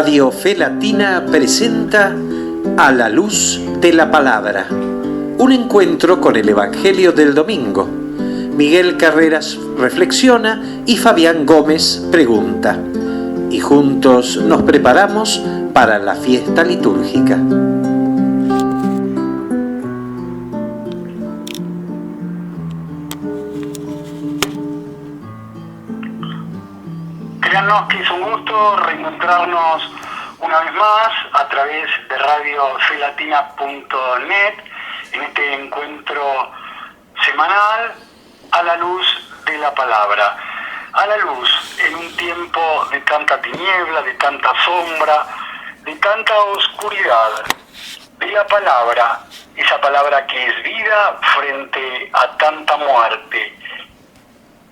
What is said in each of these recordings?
Radio Fe Latina presenta A la Luz de la Palabra, un encuentro con el Evangelio del domingo. Miguel Carreras reflexiona y Fabián Gómez pregunta. Y juntos nos preparamos para la fiesta litúrgica. Créanos que es un gusto reencontrarnos una vez más a través de radiofelatina.net en este encuentro semanal a la luz de la palabra. A la luz en un tiempo de tanta tiniebla, de tanta sombra, de tanta oscuridad, de la palabra, esa palabra que es vida frente a tanta muerte,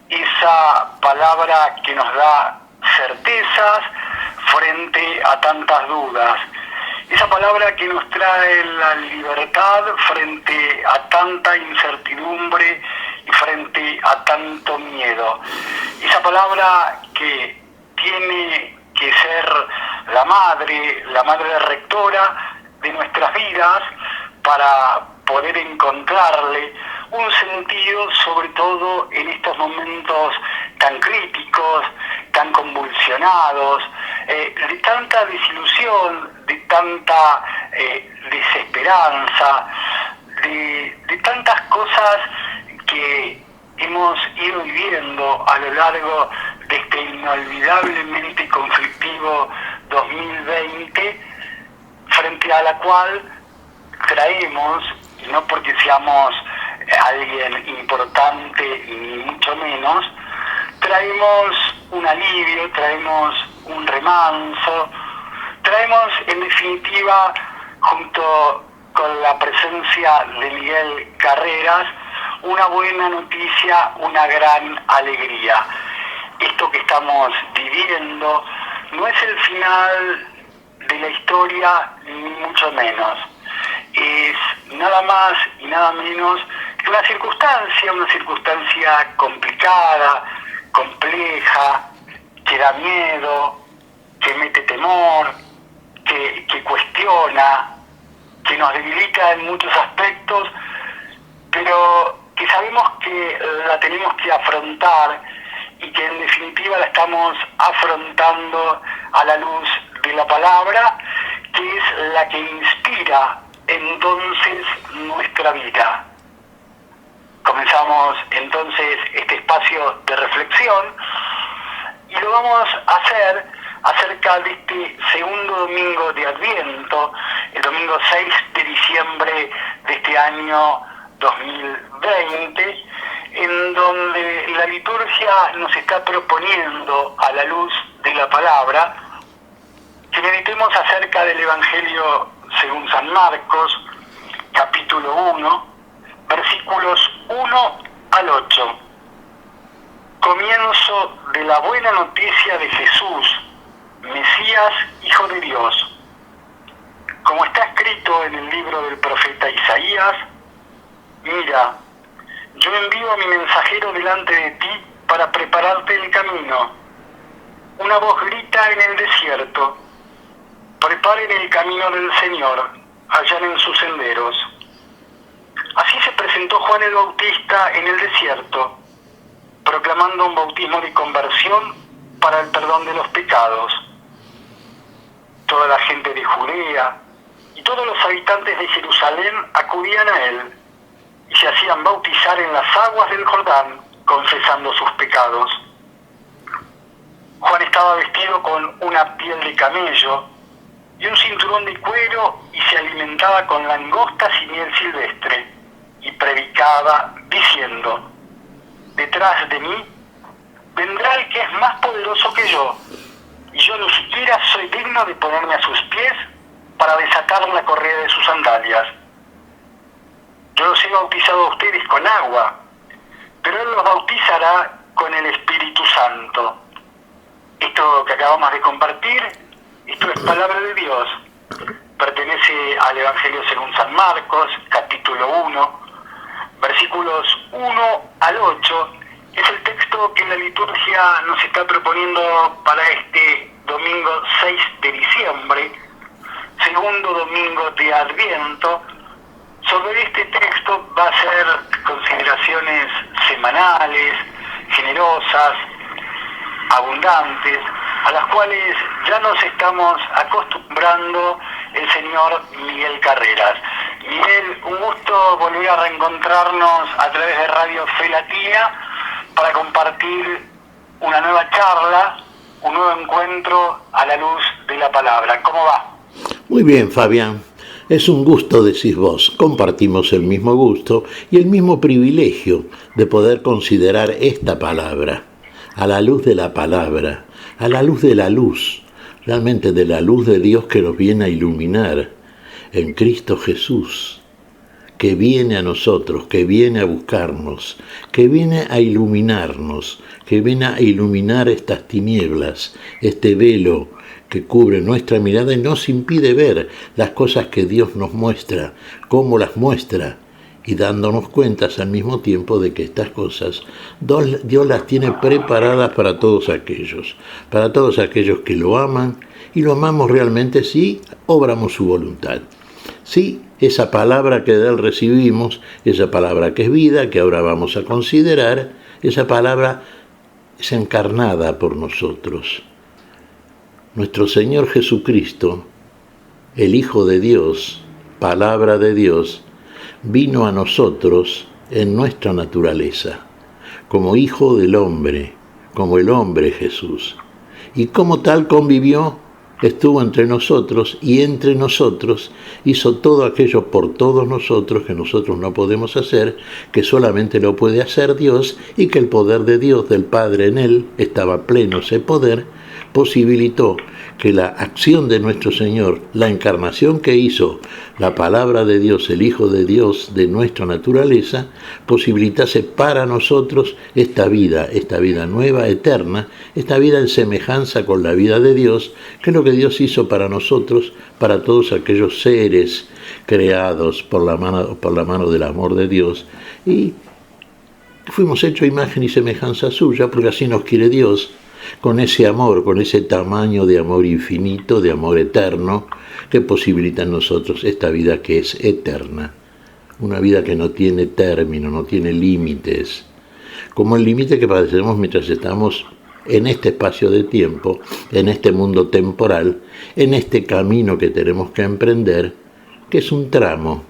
esa palabra que nos da certezas frente a tantas dudas, esa palabra que nos trae la libertad frente a tanta incertidumbre y frente a tanto miedo, esa palabra que tiene que ser la madre rectora de nuestras vidas para poder encontrarle un sentido, sobre todo en estos momentos tan críticos, tan convulsionados, de tanta desilusión, de tanta desesperanza, de tantas cosas que hemos ido viviendo a lo largo de este inolvidablemente conflictivo 2020, frente a la cual traemos, y no porque seamos alguien importante ni mucho menos, traemos un alivio, traemos un remanso, traemos en definitiva, junto con la presencia de Miguel Carreras, una buena noticia, una gran alegría. Esto que estamos viviendo no es el final de la historia, ni mucho menos. Es nada más y nada menos que una circunstancia complicada, compleja, que da miedo, que mete temor, que cuestiona, que nos debilita en muchos aspectos, pero que sabemos que la tenemos que afrontar y que en definitiva la estamos afrontando a la luz de la palabra, que es la que inspira entonces nuestra vida. Comenzamos entonces este espacio de reflexión y lo vamos a hacer acerca de este segundo domingo de Adviento, el domingo 6 de diciembre de este año 2020, en donde la liturgia nos está proponiendo a la luz de la palabra que meditemos acerca del Evangelio según San Marcos, capítulo 1, versículos 1 al 8. Comienzo de la buena noticia de Jesús, Mesías, Hijo de Dios. Como está escrito en el libro del profeta Isaías, mira, yo envío a mi mensajero delante de ti para prepararte el camino. Una voz grita en el desierto, preparen el camino del Señor, allanen sus senderos. Así se presentó Juan el Bautista en el desierto, proclamando un bautismo de conversión para el perdón de los pecados. Toda la gente de Judea y todos los habitantes de Jerusalén acudían a él y se hacían bautizar en las aguas del Jordán, confesando sus pecados. Juan estaba vestido con una piel de camello y un cinturón de cuero y se alimentaba con langostas y miel silvestre, y predicaba diciendo: detrás de mí vendrá el que es más poderoso que yo, y yo ni siquiera soy digno de ponerme a sus pies para desatar la correa de sus sandalias. Yo los he bautizado a ustedes con agua, pero él los bautizará con el Espíritu Santo. Esto que acabamos de compartir, esto es palabra de Dios, pertenece al Evangelio según San Marcos, capítulo 1, versículos 1 al 8, es el texto que la liturgia nos está proponiendo para este domingo 6 de diciembre, segundo domingo de Adviento. Sobre este texto va a ser consideraciones semanales, generosas, abundantes, a las cuales ya nos estamos acostumbrando el señor Miguel Carreras. Miguel, un gusto volver a reencontrarnos a través de Radio Fe Latina para compartir una nueva charla, un nuevo encuentro a la luz de la palabra. ¿Cómo va? Muy bien, Fabián. Es un gusto, decís vos. Compartimos el mismo gusto y el mismo privilegio de poder considerar esta palabra, a la luz de la palabra, a la luz de la luz, realmente de la luz de Dios que nos viene a iluminar en Cristo Jesús, que viene a nosotros, que viene a buscarnos, que viene a iluminarnos, que viene a iluminar estas tinieblas, este velo que cubre nuestra mirada y nos impide ver las cosas que Dios nos muestra, cómo las muestra, y dándonos cuentas al mismo tiempo de que estas cosas Dios las tiene preparadas para todos aquellos que lo aman, y lo amamos realmente si obramos su voluntad. Sí, esa palabra que de Él recibimos, esa palabra que es vida, que ahora vamos a considerar, esa palabra es encarnada por nosotros. Nuestro Señor Jesucristo, el Hijo de Dios, palabra de Dios, vino a nosotros en nuestra naturaleza, como Hijo del hombre, como el hombre Jesús. Y como tal convivió, estuvo entre nosotros y entre nosotros hizo todo aquello por todos nosotros que nosotros no podemos hacer, que solamente lo puede hacer Dios, y que el poder de Dios, del Padre en Él, estaba pleno ese poder, posibilitó que la acción de nuestro Señor, la encarnación que hizo, la palabra de Dios, el Hijo de Dios de nuestra naturaleza, posibilitase para nosotros esta vida nueva, eterna, esta vida en semejanza con la vida de Dios, que es lo que Dios hizo para nosotros, para todos aquellos seres creados por la mano del amor de Dios, y fuimos hechos a imagen y semejanza suya, porque así nos quiere Dios, con ese amor, con ese tamaño de amor infinito, de amor eterno, que posibilita en nosotros esta vida que es eterna, una vida que no tiene término, no tiene límites, como el límite que padecemos mientras estamos en este espacio de tiempo, en este mundo temporal, en este camino que tenemos que emprender, que es un tramo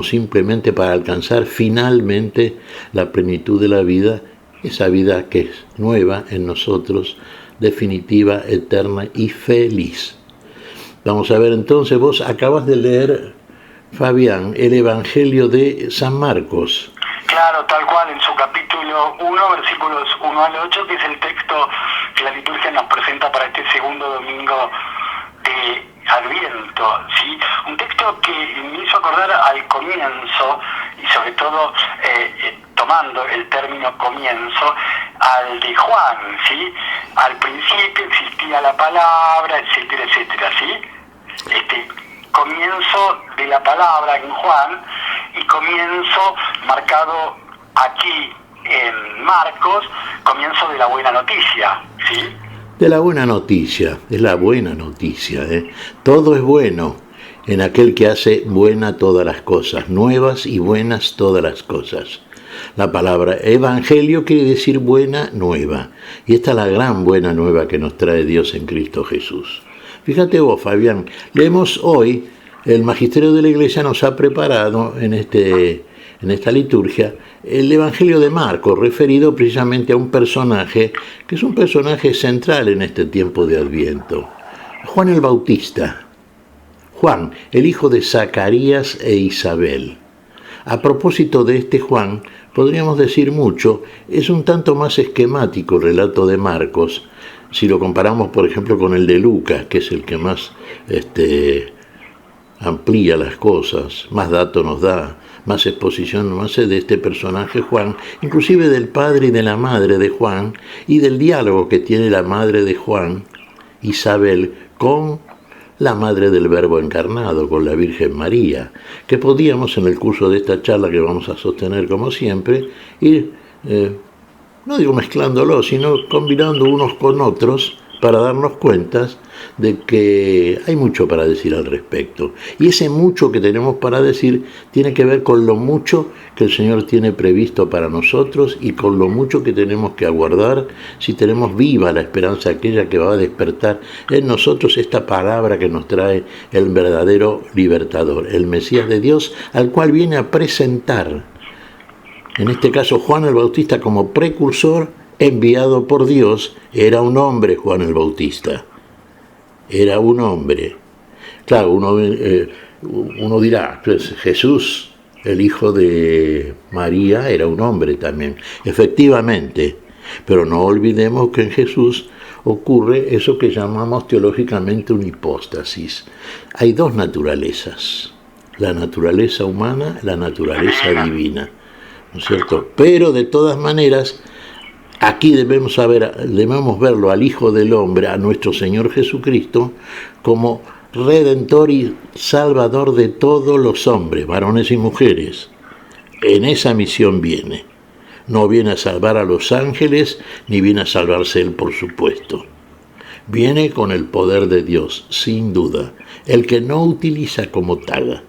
simplemente para alcanzar finalmente la plenitud de la vida, esa vida que es nueva en nosotros, definitiva, eterna y feliz. Vamos a ver entonces, vos acabas de leer, Fabián, el Evangelio de San Marcos. Claro, tal cual, en su capítulo 1, versículos 1 al 8, que es el texto que la liturgia nos presenta para este segundo domingo de Adviento, ¿sí? Un texto que me hizo acordar al comienzo, y sobre todo tomando el término comienzo, al de Juan, ¿sí? Al principio existía la palabra, etcétera, etcétera, ¿sí? Este comienzo de la palabra en Juan, y comienzo marcado aquí en Marcos, comienzo de la buena noticia, ¿sí? De la buena noticia, es la buena noticia, ¿eh? Todo es bueno en aquel que hace buena todas las cosas, nuevas y buenas todas las cosas. La palabra evangelio quiere decir buena nueva, y esta es la gran buena nueva que nos trae Dios en Cristo Jesús. Fíjate vos, Fabián, leemos hoy, el Magisterio de la Iglesia nos ha preparado en esta liturgia el Evangelio de Marcos, referido precisamente a un personaje que es un personaje central en este tiempo de Adviento, Juan el Bautista. Juan, el hijo de Zacarías e Isabel. A propósito de este Juan, podríamos decir mucho, es un tanto más esquemático el relato de Marcos, si lo comparamos, por ejemplo, con el de Lucas, que es el que más amplía las cosas, más datos nos da, más exposición nos hace de este personaje Juan, inclusive del padre y de la madre de Juan, y del diálogo que tiene la madre de Juan, Isabel, con la madre del Verbo encarnado, con la Virgen María, que podíamos en el curso de esta charla que vamos a sostener como siempre, ir, no digo mezclándolo, sino combinando unos con otros, para darnos cuenta de que hay mucho para decir al respecto. Y ese mucho que tenemos para decir tiene que ver con lo mucho que el Señor tiene previsto para nosotros y con lo mucho que tenemos que aguardar si tenemos viva la esperanza aquella que va a despertar en nosotros esta palabra que nos trae el verdadero libertador, el Mesías de Dios, al cual viene a presentar, en este caso Juan el Bautista como precursor, enviado por Dios. Era un hombre Juan el Bautista, era un hombre. Claro, uno dirá, pues Jesús, el hijo de María, era un hombre también, efectivamente, pero no olvidemos que en Jesús ocurre eso que llamamos teológicamente una hipóstasis. Hay dos naturalezas, la naturaleza humana, la naturaleza divina, ¿no es cierto? Pero de todas maneras, aquí debemos verlo al Hijo del Hombre, a nuestro Señor Jesucristo, como Redentor y Salvador de todos los hombres, varones y mujeres. En esa misión viene. No viene a salvar a los ángeles, ni viene a salvarse Él, por supuesto. Viene con el poder de Dios, sin duda, el que no utiliza como taga.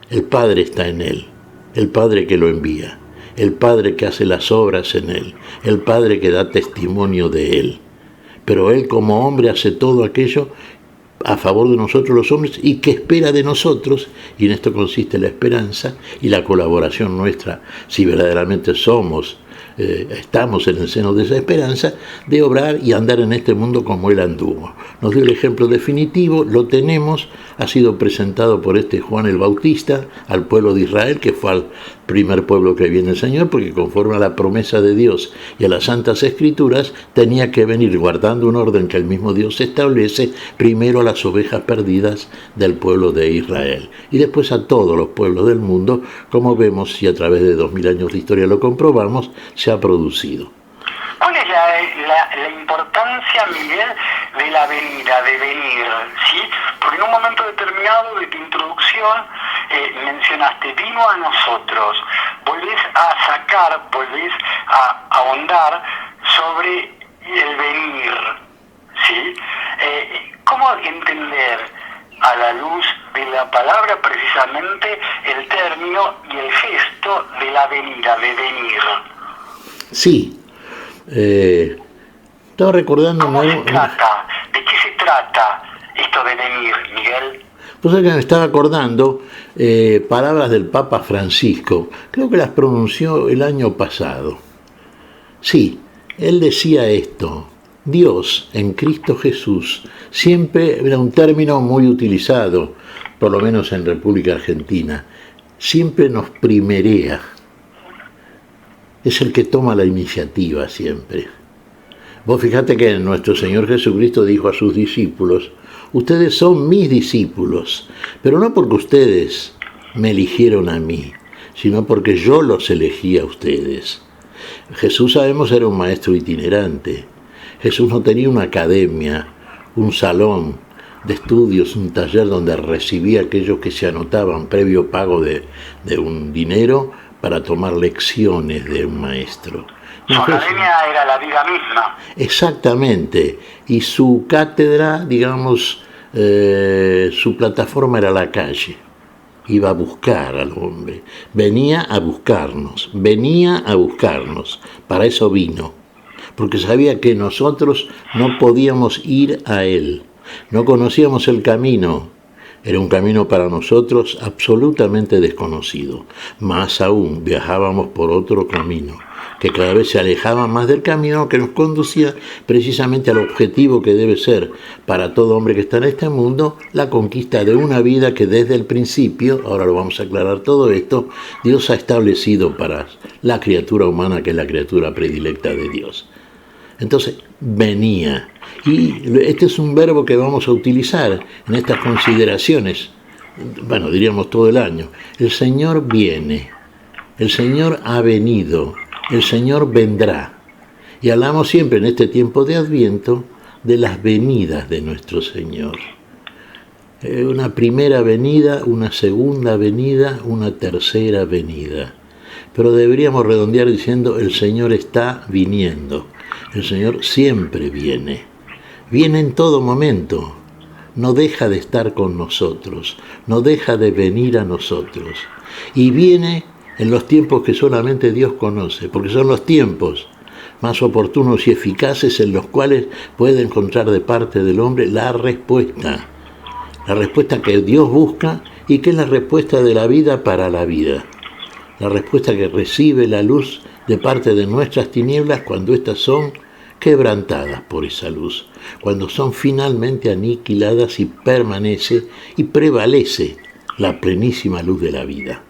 El Padre está en Él, el Padre que lo envía, el Padre que hace las obras en Él, el Padre que da testimonio de Él. Pero Él como hombre hace todo aquello a favor de nosotros los hombres y que espera de nosotros, y en esto consiste la esperanza y la colaboración nuestra, si verdaderamente estamos en el seno de esa esperanza, de obrar y andar en este mundo como Él anduvo. Nos dio el ejemplo definitivo, lo tenemos, ha sido presentado por este Juan el Bautista al pueblo de Israel, que fue al primer pueblo que viene el Señor, porque conforme a la promesa de Dios y a las Santas Escrituras, tenía que venir guardando un orden que el mismo Dios establece, primero a las ovejas perdidas del pueblo de Israel, y después a todos los pueblos del mundo, como vemos y a través de 2000 años de historia lo comprobamos, se ha producido. ¿Cuál es la importancia, Miguel, de la venida, de venir? ¿Sí? Porque en un momento determinado de tu introducción mencionaste, vino a nosotros. Volvés a ahondar sobre el venir. ¿Sí? ¿Cómo entender a la luz de la palabra precisamente el término y el gesto de la venida, de venir? Sí. Estaba recordando... ¿Cómo se trata? ¿De qué se trata esto de venir, Miguel? Pues es que me estaba acordando palabras del Papa Francisco, creo que las pronunció el año pasado. Sí, él decía esto: Dios en Cristo Jesús, siempre era un término muy utilizado, por lo menos en República Argentina, siempre nos primerea. Es el que toma la iniciativa siempre. Vos fijate que nuestro Señor Jesucristo dijo a sus discípulos: ustedes son mis discípulos, pero no porque ustedes me eligieron a mí, sino porque yo los elegí a ustedes. Jesús, sabemos, era un maestro itinerante. Jesús no tenía una academia, un salón de estudios, un taller donde recibía a aquellos que se anotaban previo pago de un dinero para tomar lecciones de un maestro. Su academia era la vida misma. Exactamente. Y su cátedra, digamos, su plataforma era la calle. Iba a buscar al hombre. Venía a buscarnos. Para eso vino. Porque sabía que nosotros no podíamos ir a Él. No conocíamos el camino. Era un camino para nosotros absolutamente desconocido. Más aún, viajábamos por otro camino, que cada vez se alejaba más del camino que nos conducía precisamente al objetivo que debe ser para todo hombre que está en este mundo, la conquista de una vida que desde el principio, ahora lo vamos a aclarar todo esto, Dios ha establecido para la criatura humana, que es la criatura predilecta de Dios. Entonces, venía. Y este es un verbo que vamos a utilizar en estas consideraciones, bueno, diríamos todo el año. El Señor viene, el Señor ha venido, el Señor vendrá. Y hablamos siempre en este tiempo de Adviento de las venidas de nuestro Señor. Una primera venida, una segunda venida, una tercera venida. Pero deberíamos redondear diciendo: el Señor está viniendo. El Señor siempre viene. viene en todo momento, no deja de estar con nosotros, no deja de venir a nosotros. Y viene en los tiempos que solamente Dios conoce, porque son los tiempos más oportunos y eficaces en los cuales puede encontrar de parte del hombre la respuesta que Dios busca y que es la respuesta de la vida para la vida, la respuesta que recibe la luz de parte de nuestras tinieblas cuando éstas son quebrantadas por esa luz, cuando son finalmente aniquiladas y permanece y prevalece la plenísima luz de la vida.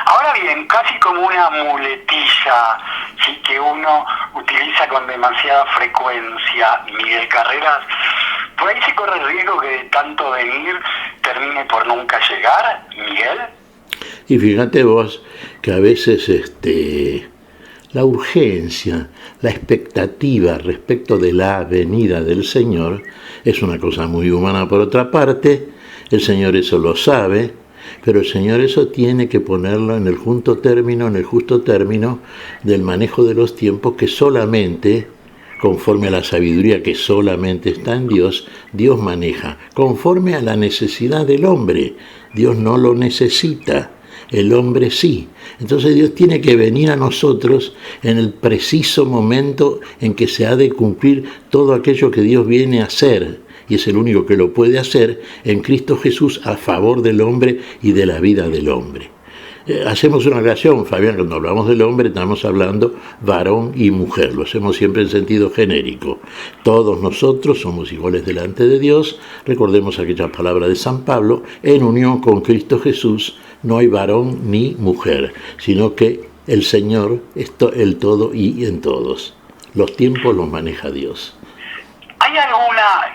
Ahora bien, casi como una muletilla, sí, que uno utiliza con demasiada frecuencia, Miguel Carreras, por ahí se corre el riesgo que de tanto venir termine por nunca llegar, Miguel. Y fíjate vos que a veces la urgencia, la expectativa respecto de la venida del Señor es una cosa muy humana por otra parte, el Señor eso lo sabe, pero el Señor eso tiene que ponerlo en el justo término del manejo de los tiempos que solamente, conforme a la sabiduría que solamente está en Dios, Dios maneja, conforme a la necesidad del hombre. Dios no lo necesita, el hombre sí. Entonces Dios tiene que venir a nosotros en el preciso momento en que se ha de cumplir todo aquello que Dios viene a hacer. Y es el único que lo puede hacer en Cristo Jesús a favor del hombre y de la vida del hombre. Hacemos una relación, Fabián, cuando hablamos del hombre estamos hablando varón y mujer, lo hacemos siempre en sentido genérico. Todos nosotros somos iguales delante de Dios, recordemos aquella palabra de San Pablo, en unión con Cristo Jesús no hay varón ni mujer, sino que el Señor es el todo y en todos. Los tiempos los maneja Dios. ¿Hay alguna,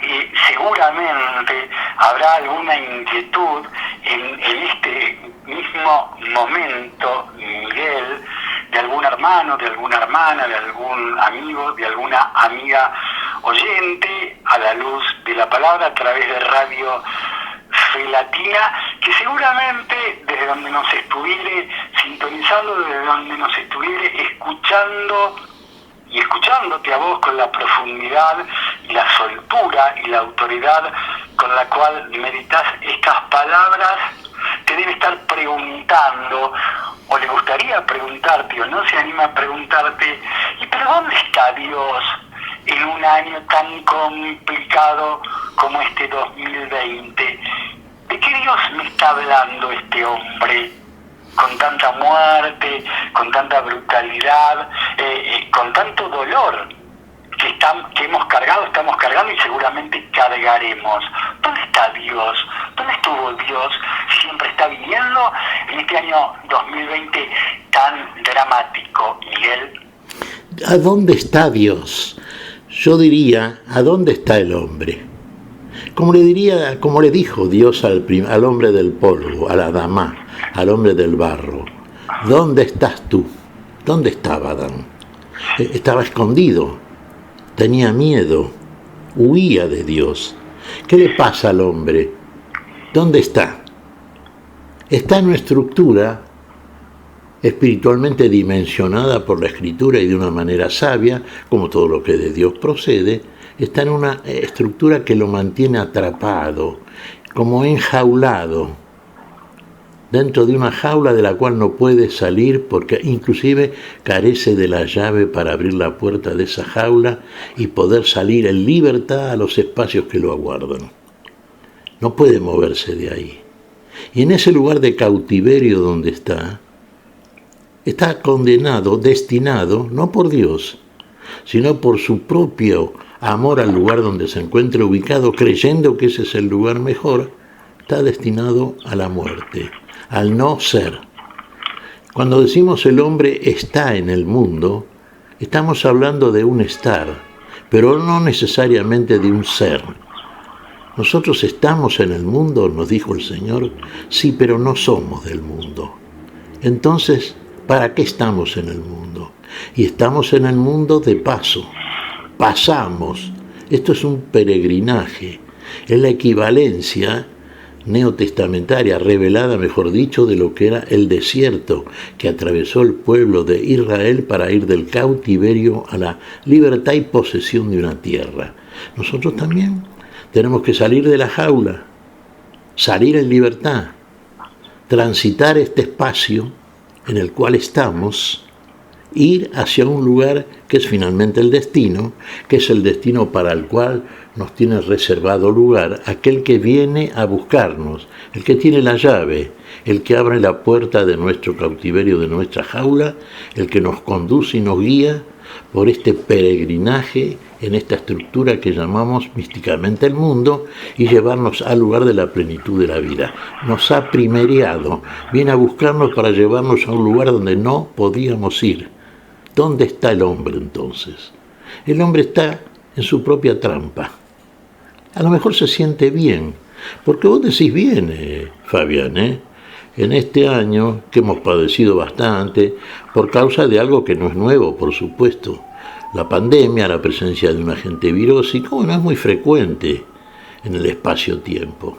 seguramente habrá alguna inquietud en este mismo momento, Miguel, de algún hermano, de alguna hermana, de algún amigo, de alguna amiga oyente a la luz de la palabra a través de Radio Fe Latina, que seguramente desde donde nos estuviere sintonizando, desde donde nos estuviere escuchando y escuchándote a vos con la profundidad y la soltura y la autoridad con la cual meditas estas palabras, te debe estar preguntando, o le gustaría preguntarte, o no se anima a preguntarte, ¿y pero dónde está Dios en un año tan complicado como este 2020? ¿De qué Dios me está hablando este hombre? Con tanta muerte, con tanta brutalidad, con tanto dolor que hemos cargado, estamos cargando y seguramente cargaremos. ¿Dónde está Dios? ¿Dónde estuvo Dios? ¿Siempre está viniendo en este año 2020 tan dramático, Miguel? ¿A dónde está Dios? Yo diría, ¿a dónde está el hombre? Como le dijo Dios al hombre del polvo, al Adamá, al hombre del barro, ¿dónde estás tú? ¿Dónde estaba Adán? Estaba escondido, tenía miedo, huía de Dios. ¿Qué le pasa al hombre? ¿Dónde está? Está en una estructura espiritualmente dimensionada por la Escritura y de una manera sabia, como todo lo que de Dios procede, está en una estructura que lo mantiene atrapado, como enjaulado, dentro de una jaula de la cual no puede salir porque inclusive carece de la llave para abrir la puerta de esa jaula y poder salir en libertad a los espacios que lo aguardan. No puede moverse de ahí. Y en ese lugar de cautiverio donde está condenado, destinado, no por Dios, sino por su propio amor al lugar donde se encuentra ubicado, creyendo que ese es el lugar mejor, está destinado a la muerte, al no ser. Cuando decimos el hombre está en el mundo, estamos hablando de un estar, pero no necesariamente de un ser. Nosotros estamos en el mundo, nos dijo el Señor, sí, pero no somos del mundo. Entonces, ¿para qué estamos en el mundo? Y estamos en el mundo de paso. Pasamos. Esto es un peregrinaje. Es la equivalencia neotestamentaria, revelada, mejor dicho, de lo que era el desierto que atravesó el pueblo de Israel para ir del cautiverio a la libertad y posesión de una tierra. Nosotros también tenemos que salir de la jaula, salir en libertad, transitar este espacio en el cual estamos, ir hacia un lugar que es finalmente el destino, que es el destino para el cual nos tiene reservado lugar aquel que viene a buscarnos, el que tiene la llave, el que abre la puerta de nuestro cautiverio, de nuestra jaula, el que nos conduce y nos guía por este peregrinaje en esta estructura que llamamos místicamente el mundo y llevarnos al lugar de la plenitud de la vida. Nos ha primereado, viene a buscarnos para llevarnos a un lugar donde no podíamos ir. ¿Dónde está el hombre entonces? El hombre está en su propia trampa. A lo mejor se siente bien, porque vos decís bien, Fabián, en este año que hemos padecido bastante por causa de algo que no es nuevo, por supuesto, la pandemia, la presencia de un agente virósico, no es muy frecuente en el espacio-tiempo.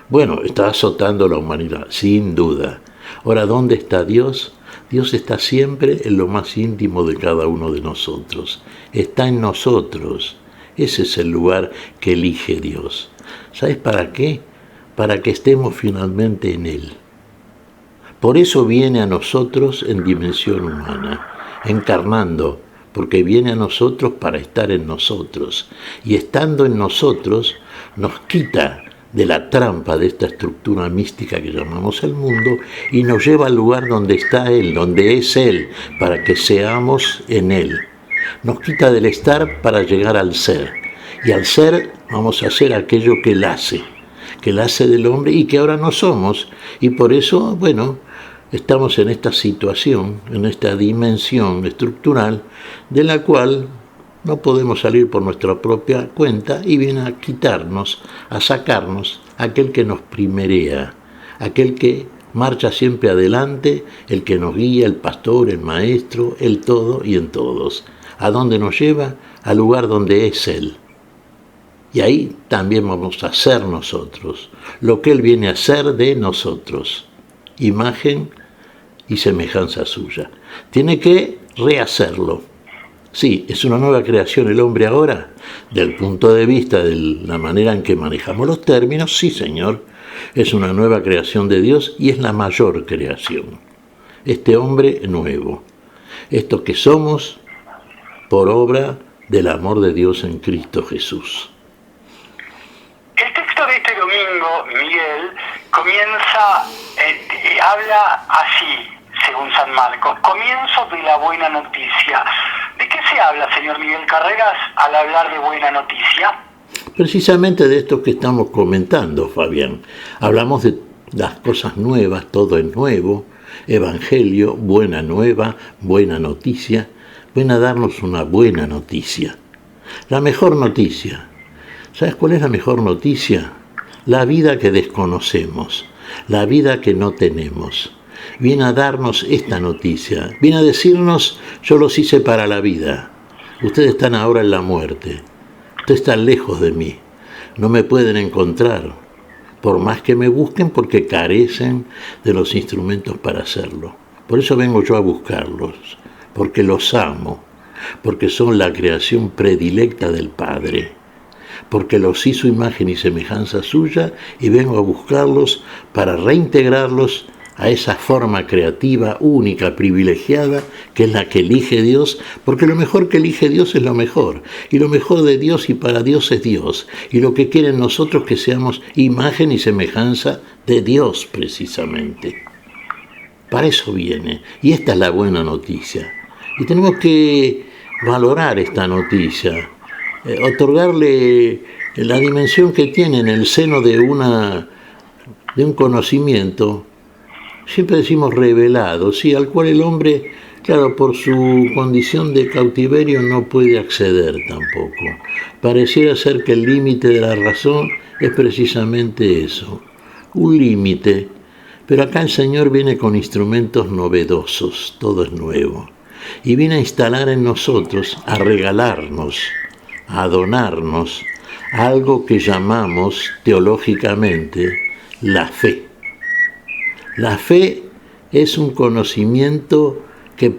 Bueno, está azotando la humanidad, sin duda. Ahora, ¿dónde está Dios? Dios está siempre en lo más íntimo de cada uno de nosotros. Está en nosotros. Ese es el lugar que elige Dios. ¿Sabes para qué? Para que estemos finalmente en Él. Por eso viene a nosotros en dimensión humana, encarnando, porque viene a nosotros para estar en nosotros. Y estando en nosotros, nos quita de la trampa de esta estructura mística que llamamos el mundo y nos lleva al lugar donde está Él, donde es Él, para que seamos en Él. Nos quita del estar para llegar al ser. Y al ser vamos a hacer aquello que Él hace del hombre y que ahora no somos. Y por eso, bueno, estamos en esta situación, en esta dimensión estructural de la cual no podemos salir por nuestra propia cuenta y viene a quitarnos, a sacarnos aquel que nos primerea, aquel que marcha siempre adelante, el que nos guía, el pastor, el maestro, el todo y en todos. ¿A dónde nos lleva? Al lugar donde es Él. Y ahí también vamos a ser nosotros, lo que Él viene a ser de nosotros, imagen y semejanza suya. Tiene que rehacerlo. Sí, es una nueva creación el hombre ahora, del punto de vista de la manera en que manejamos los términos, sí señor, es una nueva creación de Dios y es la mayor creación. Este hombre nuevo, esto que somos por obra del amor de Dios en Cristo Jesús. El texto de este domingo, Miguel, comienza, habla así, según San Marcos, comienzo de la buena noticia. ¿De qué se habla, señor Miguel Carreras, al hablar de buena noticia? Precisamente de esto que estamos comentando, Fabián. Hablamos de las cosas nuevas, todo es nuevo, evangelio, buena nueva, buena noticia. Ven a darnos una buena noticia. La mejor noticia. ¿Sabes cuál es la mejor noticia? La vida que desconocemos, la vida que no tenemos. Viene a darnos esta noticia, viene a decirnos, yo los hice para la vida, ustedes están ahora en la muerte, ustedes están lejos de mí, no me pueden encontrar, por más que me busquen porque carecen de los instrumentos para hacerlo. Por eso vengo yo a buscarlos, porque los amo, porque son la creación predilecta del Padre, porque los hizo imagen y semejanza suya y vengo a buscarlos para reintegrarlos a esa forma creativa, única, privilegiada, que es la que elige Dios, porque lo mejor que elige Dios es lo mejor, y lo mejor de Dios y para Dios es Dios, y lo que quieren nosotros que seamos imagen y semejanza de Dios precisamente. Para eso viene, y esta es la buena noticia, y tenemos que valorar esta noticia, otorgarle la dimensión que tiene en el seno de un conocimiento. Siempre decimos revelado, sí, al cual el hombre, claro, por su condición de cautiverio no puede acceder tampoco. Pareciera ser que el límite de la razón es precisamente eso, un límite. Pero acá el Señor viene con instrumentos novedosos, todo es nuevo. Y viene a instalar en nosotros, a regalarnos, a donarnos algo que llamamos teológicamente la fe. La fe es un conocimiento que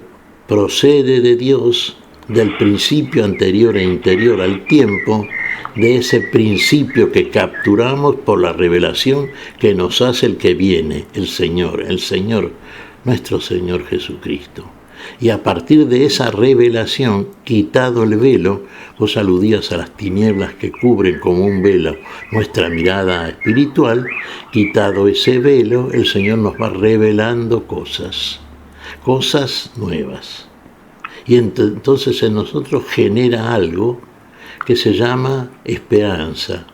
procede de Dios, del principio anterior e interior al tiempo, de ese principio que capturamos por la revelación que nos hace el que viene, el Señor, nuestro Señor Jesucristo. Y a partir de esa revelación, quitado el velo, vos aludías a las tinieblas que cubren como un velo nuestra mirada espiritual, quitado ese velo, el Señor nos va revelando cosas nuevas. Y entonces en nosotros genera algo que se llama esperanza,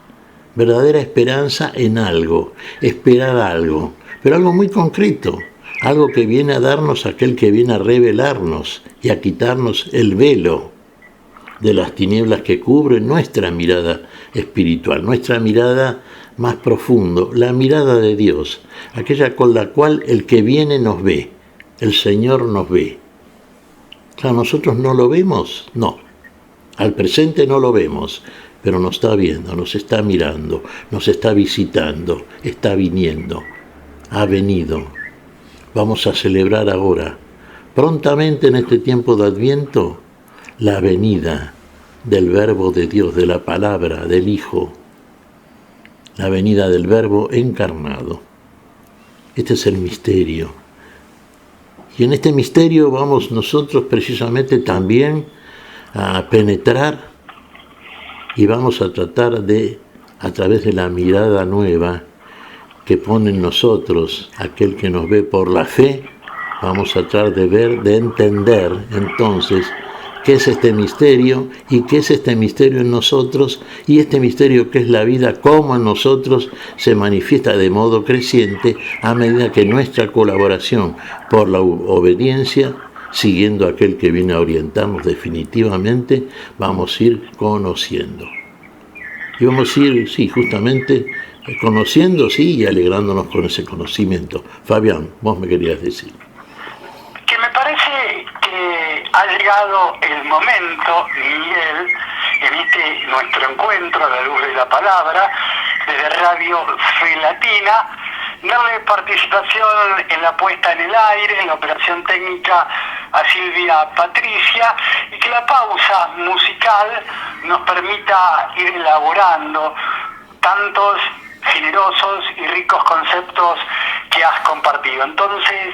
verdadera esperanza en algo, esperar algo, pero algo muy concreto, algo que viene a darnos aquel que viene a revelarnos y a quitarnos el velo de las tinieblas que cubren nuestra mirada espiritual, nuestra mirada más profundo, la mirada de Dios, aquella con la cual el que viene nos ve, el Señor nos ve. Claro, nosotros no lo vemos, no. Al presente no lo vemos, pero nos está viendo, nos está mirando, nos está visitando, está viniendo, ha venido. Vamos a celebrar ahora, prontamente en este tiempo de Adviento, la venida del Verbo de Dios, de la palabra, del Hijo, la venida del Verbo encarnado. Este es el misterio. Y en este misterio vamos nosotros precisamente también a penetrar y vamos a tratar de, a través de la mirada nueva que pone en nosotros aquel que nos ve por la fe, vamos a tratar de ver, de entender entonces qué es este misterio y qué es este misterio en nosotros y este misterio que es la vida, cómo en nosotros se manifiesta de modo creciente a medida que nuestra colaboración por la obediencia, siguiendo aquel que viene a orientarnos definitivamente, vamos a ir conociendo. Y vamos a ir, sí, justamente conociendo, sí, y alegrándonos con ese conocimiento. Fabián, vos me querías decir. Que me parece que ha llegado el momento, Miguel, en este nuestro encuentro a la luz de la palabra, desde Radio Fe Latina, darle participación en la puesta en el aire, en la operación técnica a Silvia Patricia, y que la pausa musical nos permita ir elaborando tantos generosos y ricos conceptos que has compartido. Entonces,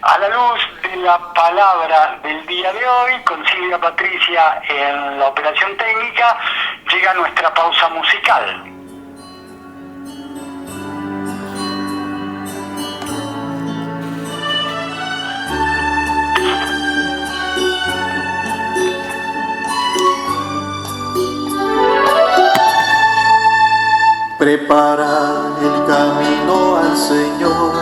a la luz de la palabra del día de hoy, con Silvia Patricia en la operación técnica, llega nuestra pausa musical. Prepara el camino al Señor,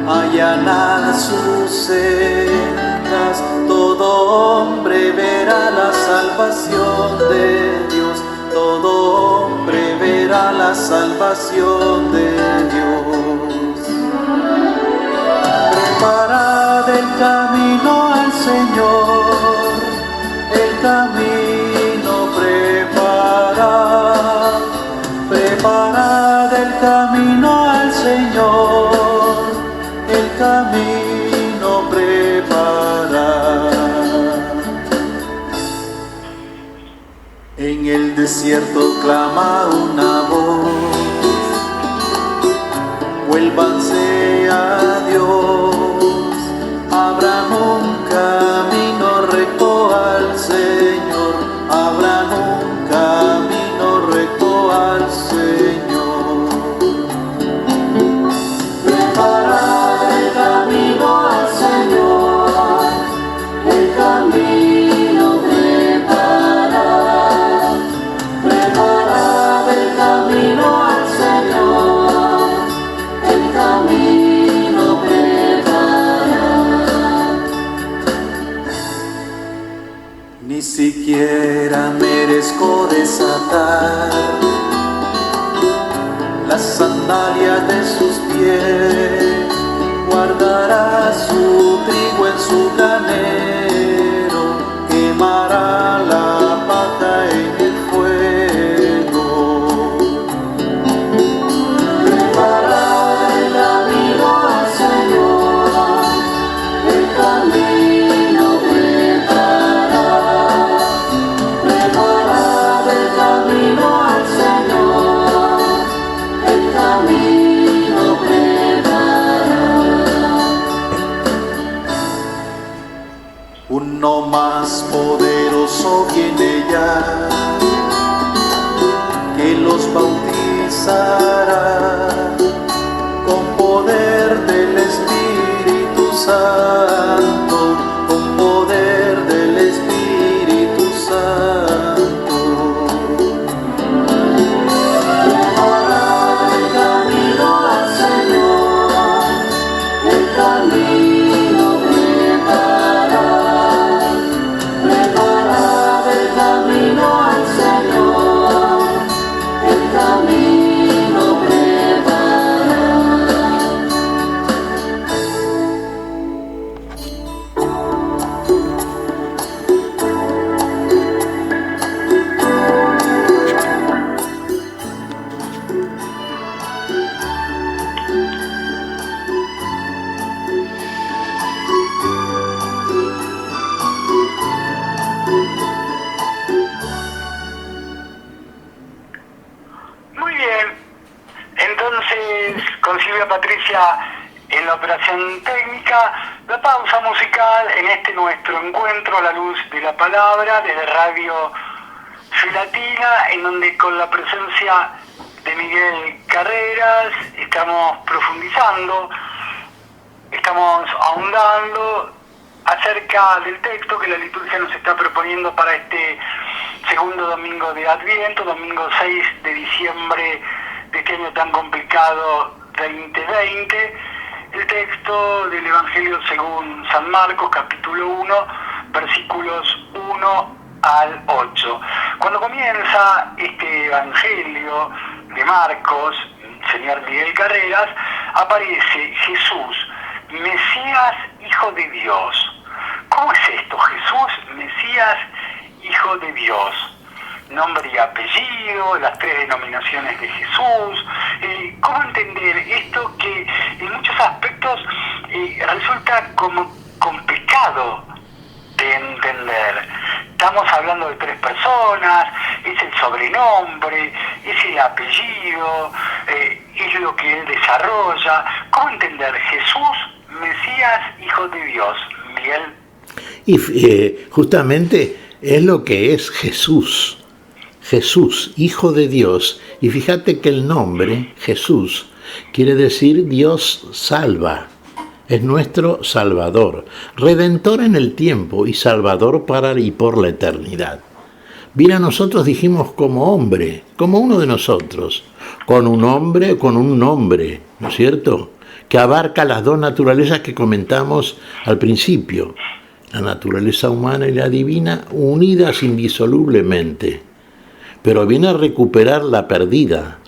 allanar sus sendas, todo hombre verá la salvación de Dios, todo hombre verá la salvación de Dios. Preparad el camino al Señor, el camino preparad el camino al Señor, el camino preparad. En el desierto clama una voz, vuélvanse a Dios, abran un camino recto al Señor, abran un camino recto al Señor. Preparad el camino al Señor, el camino preparad. Preparad el camino al Señor, el camino preparad. Ni siquiera merezco desatar las sandalias de sus pies, guardará su trigo en su granero, quemará la paja en el fuego. uno más poderoso viene ya, que los bautizará con poder del Espíritu Santo, con poder del Espíritu Santo. Preparad el camino al Señor, el camino preparad. Preparad el camino al Señor, el camino preparad. Muy bien, entonces con Silvia Patricia en la operación técnica, la pausa musical en este nuestro encuentro a la luz de la palabra desde Radio Filatina, en donde con la presencia de Miguel Carreras estamos profundizando, estamos ahondando acerca del texto que la liturgia nos está proponiendo para este segundo domingo de Adviento, domingo 6 de diciembre de este año tan complicado 2020, el texto del Evangelio según San Marcos, capítulo 1, versículos 1 al 8. Cuando comienza este Evangelio de Marcos, señor Miguel Carreras, aparece Jesús, Mesías, Hijo de Dios. ¿Cómo es esto? Jesús, Mesías, Hijo de Dios. Nombre y apellido, las tres denominaciones de Jesús. ¿Cómo entender esto que en muchos aspectos resulta como complicado de entender? Estamos hablando de tres personas, es el sobrenombre, es el apellido, es lo que él desarrolla. ¿Cómo entender Jesús, Mesías, Hijo de Dios? Miguel. Y justamente es lo que es Jesús. Jesús, Hijo de Dios. Y fíjate que el nombre, Jesús, quiere decir Dios salva. Es nuestro Salvador, Redentor en el tiempo y Salvador para y por la eternidad. Bien, a nosotros dijimos como hombre, como uno de nosotros, con un hombre, con un nombre, ¿no es cierto?, que abarca las dos naturalezas que comentamos al principio, la naturaleza humana y la divina unidas indisolublemente, pero viene a recuperar la perdida,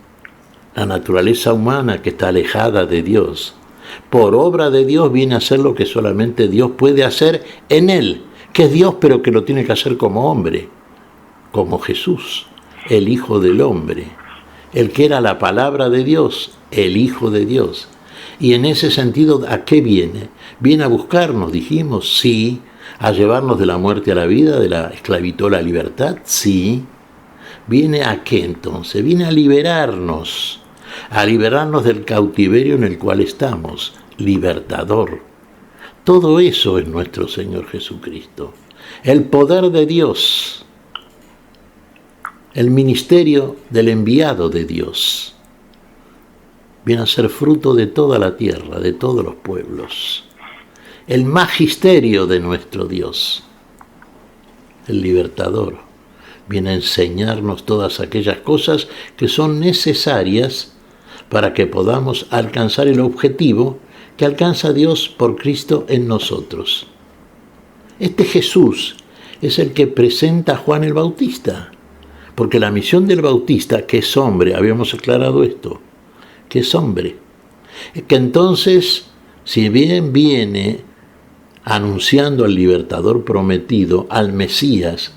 la naturaleza humana que está alejada de Dios. Por obra de Dios viene a hacer lo que solamente Dios puede hacer en él, que es Dios pero que lo tiene que hacer como hombre, como Jesús, el Hijo del Hombre, el que era la palabra de Dios, el Hijo de Dios. Y en ese sentido, ¿a qué viene? Viene a buscarnos, dijimos, sí, a llevarnos de la muerte a la vida, de la esclavitud a la libertad, sí. ¿Viene a qué entonces? Viene a liberarnos del cautiverio en el cual estamos, libertador. Todo eso es nuestro Señor Jesucristo. El poder de Dios, el ministerio del enviado de Dios, viene a ser fruto de toda la tierra, de todos los pueblos. El magisterio de nuestro Dios, el libertador, viene a enseñarnos todas aquellas cosas que son necesarias para que podamos alcanzar el objetivo que alcanza Dios por Cristo en nosotros. Este Jesús es el que presenta a Juan el Bautista, porque la misión del Bautista, que es hombre, habíamos aclarado esto, que es hombre, es que entonces, si bien viene anunciando al libertador prometido, al Mesías,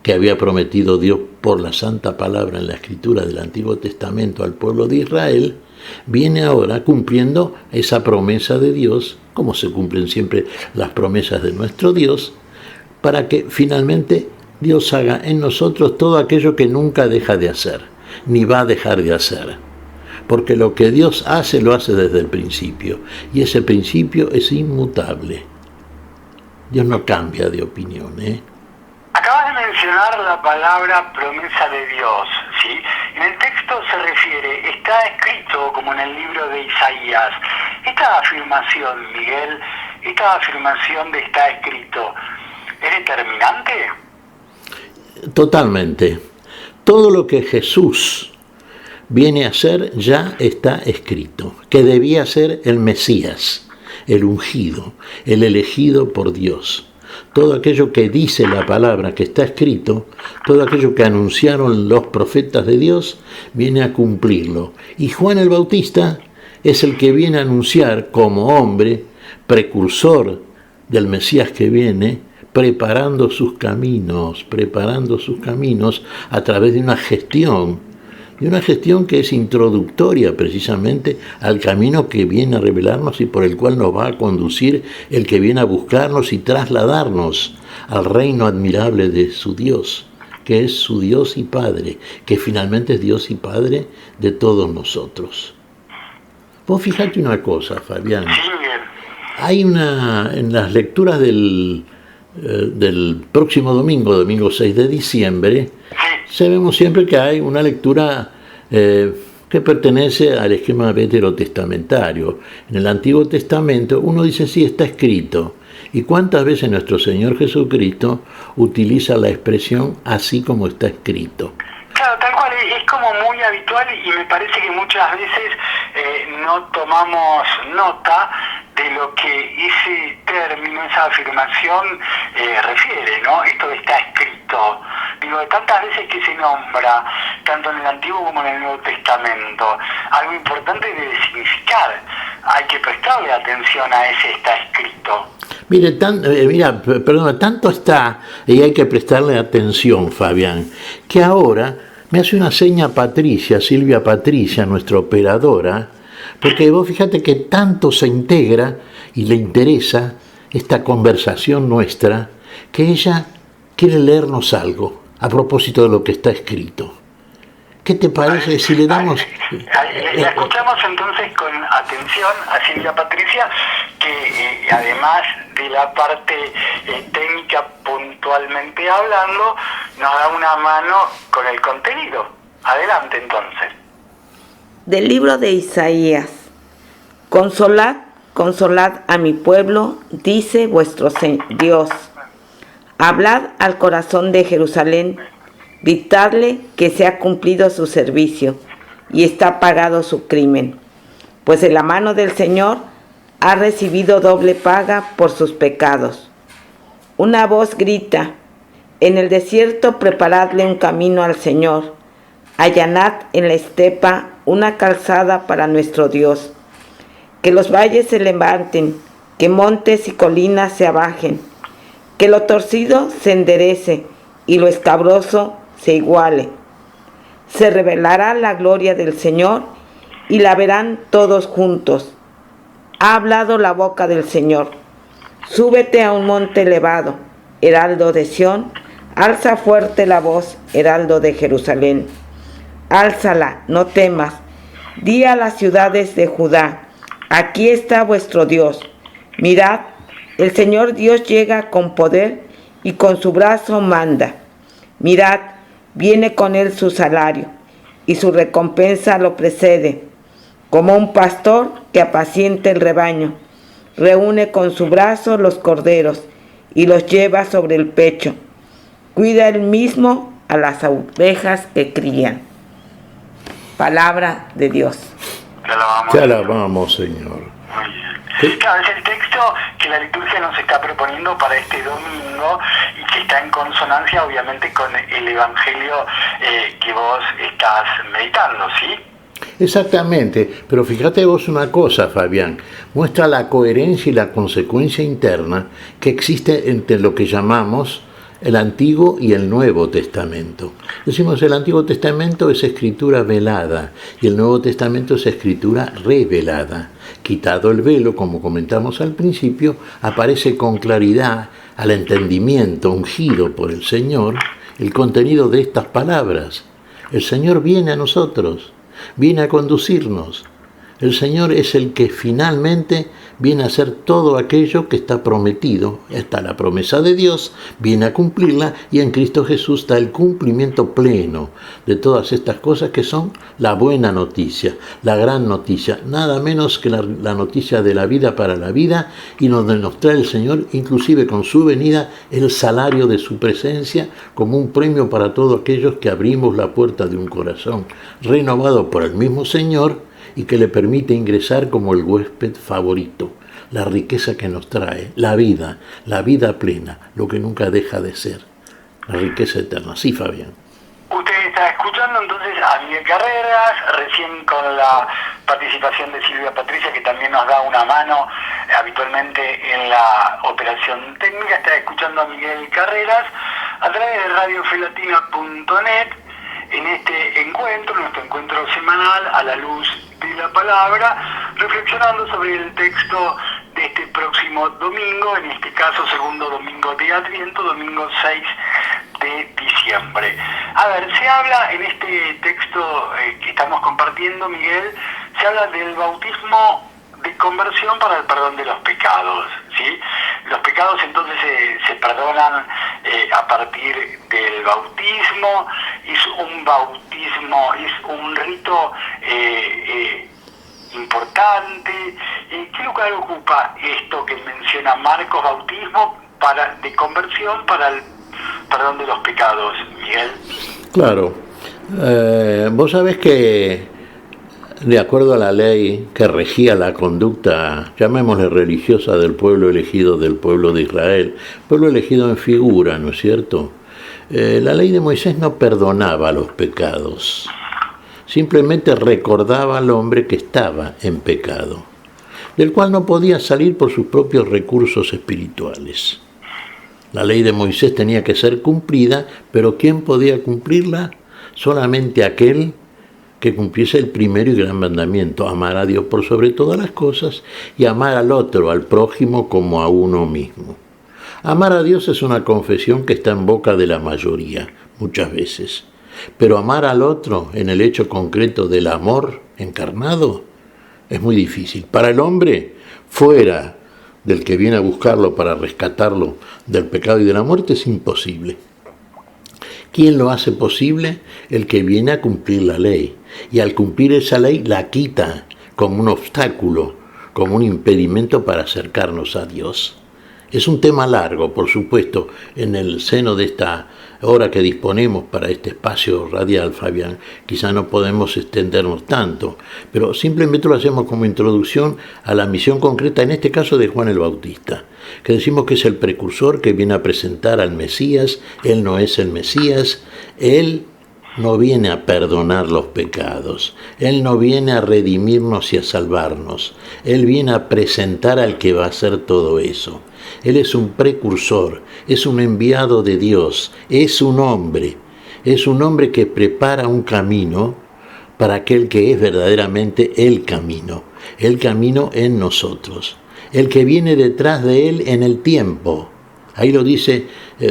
que había prometido Dios por la santa palabra en la escritura del Antiguo Testamento al pueblo de Israel, viene ahora cumpliendo esa promesa de Dios, como se cumplen siempre las promesas de nuestro Dios, para que finalmente Dios haga en nosotros todo aquello que nunca deja de hacer, ni va a dejar de hacer. Porque lo que Dios hace, lo hace desde el principio, y ese principio es inmutable. Dios no cambia de opinión, ¿eh? Acabas de mencionar la palabra promesa de Dios, ¿sí? En el texto se refiere, está escrito como en el libro de Isaías. Esta afirmación, Miguel, esta afirmación de está escrito, ¿es determinante? Totalmente. Todo lo que Jesús viene a hacer ya está escrito, que debía ser el Mesías, el ungido, el elegido por Dios. Todo aquello que dice la palabra que está escrito, todo aquello que anunciaron los profetas de Dios, viene a cumplirlo. Y Juan el Bautista es el que viene a anunciar como hombre, precursor del Mesías que viene, preparando sus caminos a través de una gestión que es introductoria precisamente al camino que viene a revelarnos y por el cual nos va a conducir el que viene a buscarnos y trasladarnos al reino admirable de su Dios, que es su Dios y Padre, que finalmente es Dios y Padre de todos nosotros. Vos fijate una cosa, Fabián. Hay en las lecturas del próximo domingo 6 de diciembre, sabemos siempre que hay una lectura que pertenece al esquema veterotestamentario. En el Antiguo Testamento uno dice sí, está escrito. ¿Y cuántas veces nuestro Señor Jesucristo utiliza la expresión así como está escrito? Claro, tal cual, es como muy habitual y me parece que muchas veces no tomamos nota de lo que ese término, esa afirmación refiere, ¿no? Esto está escrito. Digo, tantas veces que se nombra, tanto en el Antiguo como en el Nuevo Testamento, algo importante debe significar. Hay que prestarle atención a ese está escrito. Mira, tanto está, y hay que prestarle atención, Fabián, que ahora me hace una seña Silvia Patricia, nuestra operadora, porque vos fíjate que tanto se integra y le interesa esta conversación nuestra, que ella quiere leernos algo a propósito de lo que está escrito. ¿Qué te parece si le damos...? La escuchamos entonces con atención a Silvia Patricia, que además de la parte técnica puntualmente hablando, nos da una mano con el contenido. Adelante entonces. Del libro de Isaías. Consolad, consolad a mi pueblo, dice vuestro Dios. Hablad al corazón de Jerusalén, gritadle que se ha cumplido su servicio y está pagado su crimen, pues en la mano del Señor ha recibido doble paga por sus pecados. Una voz grita, en el desierto preparadle un camino al Señor, allanad en la estepa una calzada para nuestro Dios. Que los valles se levanten, que montes y colinas se abajen, que lo torcido se enderece y lo escabroso se iguale. Se revelará la gloria del Señor y la verán todos juntos. Ha hablado la boca del Señor. Súbete a un monte elevado, heraldo de Sión, alza fuerte la voz, heraldo de Jerusalén. Álzala, no temas. Di a las ciudades de Judá, aquí está vuestro Dios. Mirad, el Señor Dios llega con poder y con su brazo manda. Mirad, viene con él su salario, y su recompensa lo precede. Como un pastor que apacienta el rebaño, reúne con su brazo los corderos y los lleva sobre el pecho. Cuida él mismo a las ovejas que crían. Palabra de Dios. Te alabamos, Señor. Muy bien. Claro, es el texto que la liturgia nos está proponiendo para este domingo y que está en consonancia obviamente con el Evangelio que vos estás meditando, ¿sí? Exactamente, pero fíjate vos una cosa, Fabián, muestra la coherencia y la consecuencia interna que existe entre lo que llamamos el Antiguo y el Nuevo Testamento. Decimos el Antiguo Testamento es escritura velada y el Nuevo Testamento es escritura revelada. Quitado el velo, como comentamos al principio, aparece con claridad al entendimiento ungido por el Señor el contenido de estas palabras. El Señor viene a nosotros, viene a conducirnos. El Señor es el que finalmente viene a hacer todo aquello que está prometido. Está la promesa de Dios, viene a cumplirla, y en Cristo Jesús está el cumplimiento pleno de todas estas cosas que son la buena noticia, la gran noticia, nada menos que la noticia de la vida para la vida, y donde nos trae el Señor, inclusive con su venida, el salario de su presencia como un premio para todos aquellos que abrimos la puerta de un corazón renovado por el mismo Señor, y que le permite ingresar como el huésped favorito, la riqueza que nos trae, la vida plena, lo que nunca deja de ser, la riqueza eterna. Sí, Fabián. Usted está escuchando entonces a Miguel Carreras, recién con la participación de Silvia Patricia, que también nos da una mano habitualmente en la operación técnica. Está escuchando a Miguel Carreras a través de radiofelatina.net en este encuentro, nuestro encuentro semanal a la luz de la palabra, reflexionando sobre el texto de este próximo domingo, en este caso segundo domingo de Adviento, domingo 6 de diciembre. A ver, se habla en este texto que estamos compartiendo, Miguel, se habla del bautismo de conversión para el perdón de los pecados, ¿sí? Los pecados entonces se perdonan a partir del bautismo. Es un rito importante. ¿Qué lugar ocupa esto que menciona Marcos, bautismo de conversión para el perdón de los pecados, Miguel? Claro. Vos sabés que de acuerdo a la ley que regía la conducta, llamémosle religiosa, del pueblo elegido, del pueblo de Israel, pueblo elegido en figura, ¿no es cierto? La ley de Moisés no perdonaba los pecados, simplemente recordaba al hombre que estaba en pecado, del cual no podía salir por sus propios recursos espirituales. La ley de Moisés tenía que ser cumplida, pero ¿quién podía cumplirla? Solamente aquel que cumpliese el primero y gran mandamiento: amar a Dios por sobre todas las cosas y amar al otro, al prójimo, como a uno mismo. Amar a Dios es una confesión que está en boca de la mayoría, muchas veces. Pero amar al otro, en el hecho concreto del amor encarnado, es muy difícil. Para el hombre, fuera del que viene a buscarlo para rescatarlo del pecado y de la muerte, es imposible. ¿Quién lo hace posible? El que viene a cumplir la ley. Y al cumplir esa ley la quita como un obstáculo, como un impedimento para acercarnos a Dios. Es un tema largo, por supuesto, en el seno de esta hora que disponemos para este espacio radial, Fabián. Quizá no podemos extendernos tanto, pero simplemente lo hacemos como introducción a la misión concreta, en este caso de Juan el Bautista, que decimos que es el precursor que viene a presentar al Mesías. Él no es el Mesías, él no viene a perdonar los pecados, él no viene a redimirnos y a salvarnos, él viene a presentar al que va a hacer todo eso. Él es un precursor, es un enviado de Dios, es un hombre que prepara un camino para aquel que es verdaderamente el camino en nosotros, el que viene detrás de él en el tiempo. Ahí lo dice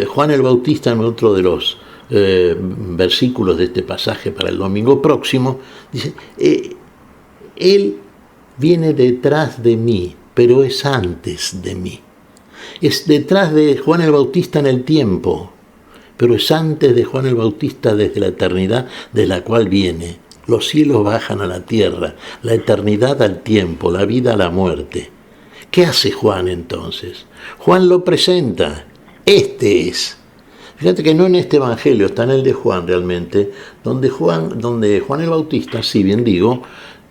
Juan el Bautista en otro de los versículos de este pasaje para el domingo próximo. Dice, él viene detrás de mí, pero es antes de mí. Es detrás de Juan el Bautista en el tiempo, pero es antes de Juan el Bautista desde la eternidad de la cual viene. Los cielos bajan a la tierra, la eternidad al tiempo, la vida a la muerte. ¿Qué hace Juan entonces? Juan lo presenta. Este es. Fíjate que no en este evangelio, está en el de Juan realmente, donde Juan el Bautista, si bien digo,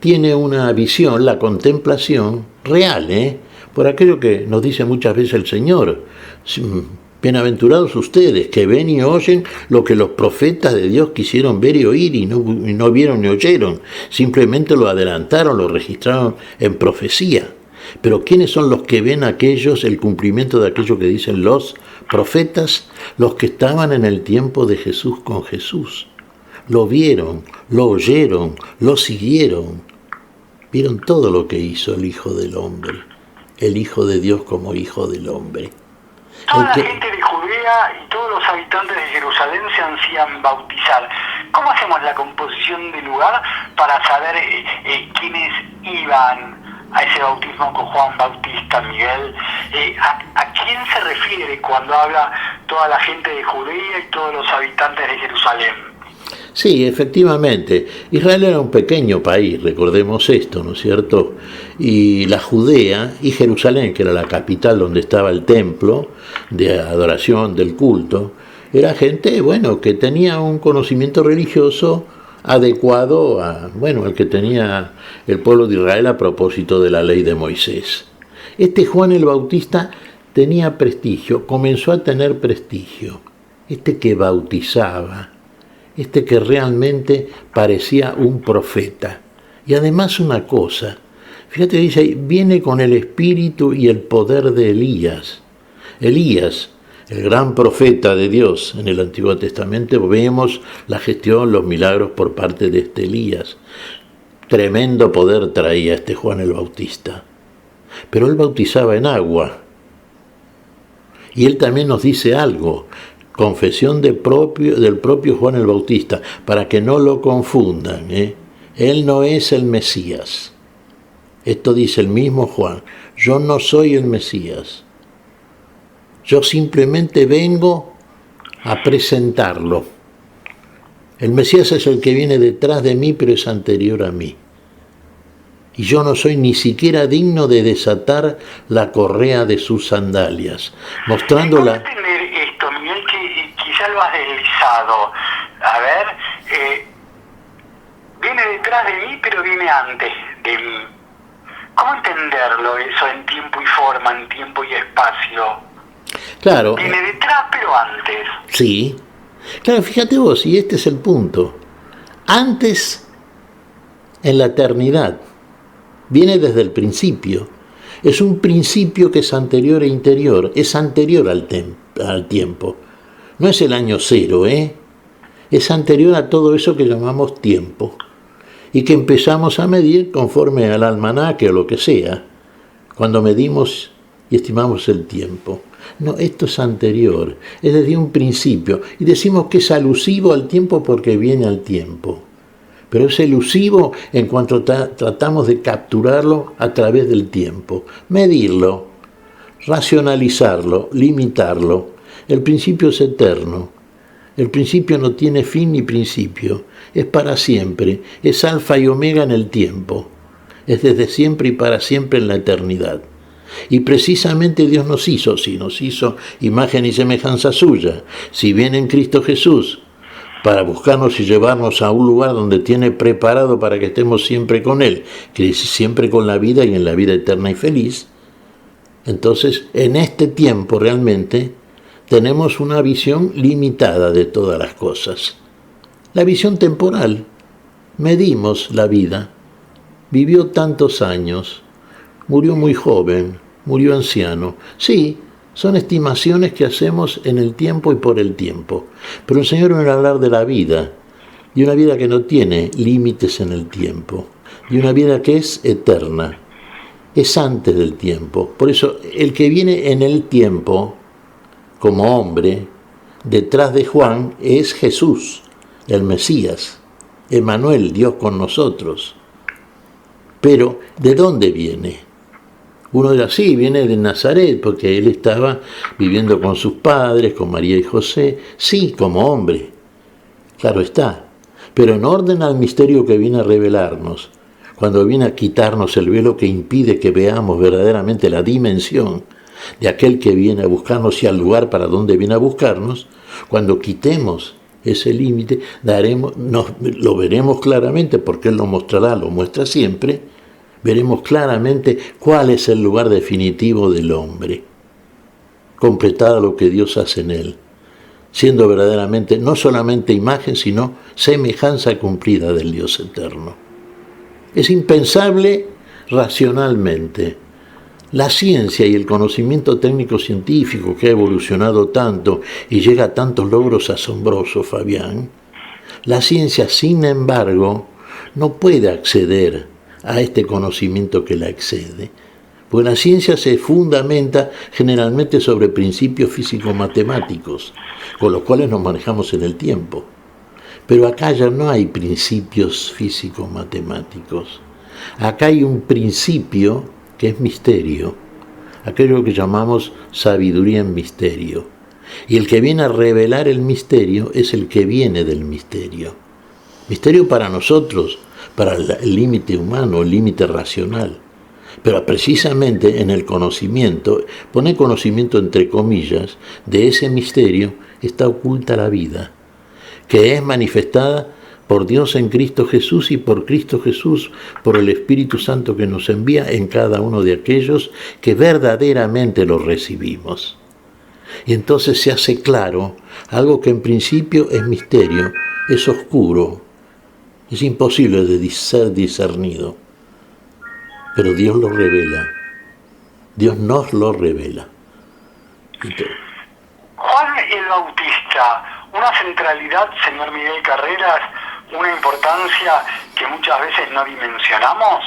tiene una visión, la contemplación real, por aquello que nos dice muchas veces el Señor. Bienaventurados ustedes que ven y oyen lo que los profetas de Dios quisieron ver y oír y no vieron ni oyeron, simplemente lo adelantaron, lo registraron en profecía. Pero ¿quiénes son los que ven el cumplimiento de aquello que dicen los profetas? Los que estaban en el tiempo de Jesús con Jesús. Lo vieron, lo oyeron, lo siguieron. Vieron todo lo que hizo el Hijo del Hombre, el Hijo de Dios como Hijo del Hombre. Toda la gente de Judea y todos los habitantes de Jerusalén se hacían bautizar. ¿Cómo hacemos la composición del lugar para saber quiénes iban a ese bautismo con Juan Bautista, Miguel? ¿A quién se refiere cuando habla toda la gente de Judea y todos los habitantes de Jerusalén? Sí, efectivamente. Israel era un pequeño país, recordemos esto, ¿no es cierto? Y la Judea y Jerusalén, que era la capital donde estaba el templo de adoración, del culto, era gente, bueno, que tenía un conocimiento religioso adecuado al que tenía el pueblo de Israel a propósito de la ley de Moisés. Este Juan el Bautista tenía prestigio, comenzó a tener prestigio. Este que bautizaba, este que realmente parecía un profeta. Y además una cosa, fíjate, dice, viene con el espíritu y el poder de Elías. Elías, el gran profeta de Dios en el Antiguo Testamento, vemos la gestión, los milagros por parte de este Elías. Tremendo poder traía este Juan el Bautista. Pero él bautizaba en agua. Y él también nos dice algo, confesión del propio Juan el Bautista, para que no lo confundan. Él no es el Mesías. Esto dice el mismo Juan, yo no soy el Mesías. Yo simplemente vengo a presentarlo. El Mesías es el que viene detrás de mí, pero es anterior a mí. Y yo no soy ni siquiera digno de desatar la correa de sus sandalias, mostrándola. ¿Cómo entender esto, Miguel, que quizá lo has deslizado? A ver, viene detrás de mí, pero viene antes de mí. ¿Cómo entenderlo eso en tiempo y forma, en tiempo y espacio? Claro. Viene detrás, pero antes. Sí. Claro, fíjate vos, y este es el punto. Antes, en la eternidad, viene desde el principio. Es un principio que es anterior e interior, es anterior al tiempo. No es el año cero, es anterior a todo eso que llamamos tiempo. Y que empezamos a medir conforme al almanaque o lo que sea, cuando medimos y estimamos el tiempo. No, esto es anterior, es desde un principio. Y decimos que es alusivo al tiempo porque viene al tiempo. Pero es elusivo en cuanto tratamos de capturarlo a través del tiempo. Medirlo, racionalizarlo, limitarlo. El principio es eterno. El principio no tiene fin ni principio. Es para siempre. Es alfa y omega en el tiempo. Es desde siempre y para siempre en la eternidad. Y precisamente Dios nos hizo imagen y semejanza suya. Si viene en Cristo Jesús para buscarnos y llevarnos a un lugar donde tiene preparado para que estemos siempre con Él, que es siempre con la vida y en la vida eterna y feliz, entonces en este tiempo realmente tenemos una visión limitada de todas las cosas. La visión temporal, medimos la vida, vivió tantos años, murió muy joven, murió anciano. Sí, son estimaciones que hacemos en el tiempo y por el tiempo. Pero el Señor viene a hablar de la vida, de una vida que no tiene límites en el tiempo, de una vida que es eterna, es antes del tiempo. Por eso, el que viene en el tiempo, como hombre, detrás de Juan, es Jesús, el Mesías, Emmanuel, Dios con nosotros. Pero, ¿de dónde viene? Uno dirá, sí, viene de Nazaret, porque él estaba viviendo con sus padres, con María y José, sí, como hombre, claro está, pero en orden al misterio que viene a revelarnos, cuando viene a quitarnos el velo que impide que veamos verdaderamente la dimensión de aquel que viene a buscarnos y al lugar para donde viene a buscarnos, cuando quitemos ese límite, lo veremos claramente, porque Él lo mostrará, lo muestra siempre. Veremos claramente cuál es el lugar definitivo del hombre, completado lo que Dios hace en él, siendo verdaderamente no solamente imagen, sino semejanza cumplida del Dios eterno. Es impensable racionalmente. La ciencia y el conocimiento técnico-científico que ha evolucionado tanto y llega a tantos logros asombrosos, Fabián, la ciencia, sin embargo, no puede acceder a este conocimiento que la excede. Porque la ciencia se fundamenta generalmente sobre principios físico-matemáticos, con los cuales nos manejamos en el tiempo. Pero acá ya no hay principios físicos matemáticos. Acá hay un principio que es misterio, aquello que llamamos sabiduría en misterio. Y el que viene a revelar el misterio es el que viene del misterio. Misterio para nosotros, para el límite humano, el límite racional. Pero precisamente en el conocimiento, poner conocimiento entre comillas, de ese misterio está oculta la vida, que es manifestada por Dios en Cristo Jesús y por Cristo Jesús, por el Espíritu Santo que nos envía en cada uno de aquellos que verdaderamente lo recibimos. Y entonces se hace claro, algo que en principio es misterio, es oscuro, es imposible de ser discernido, pero Dios lo revela, Dios nos lo revela. Juan el Bautista, una centralidad, señor Miguel Carreras, una importancia que muchas veces no dimensionamos.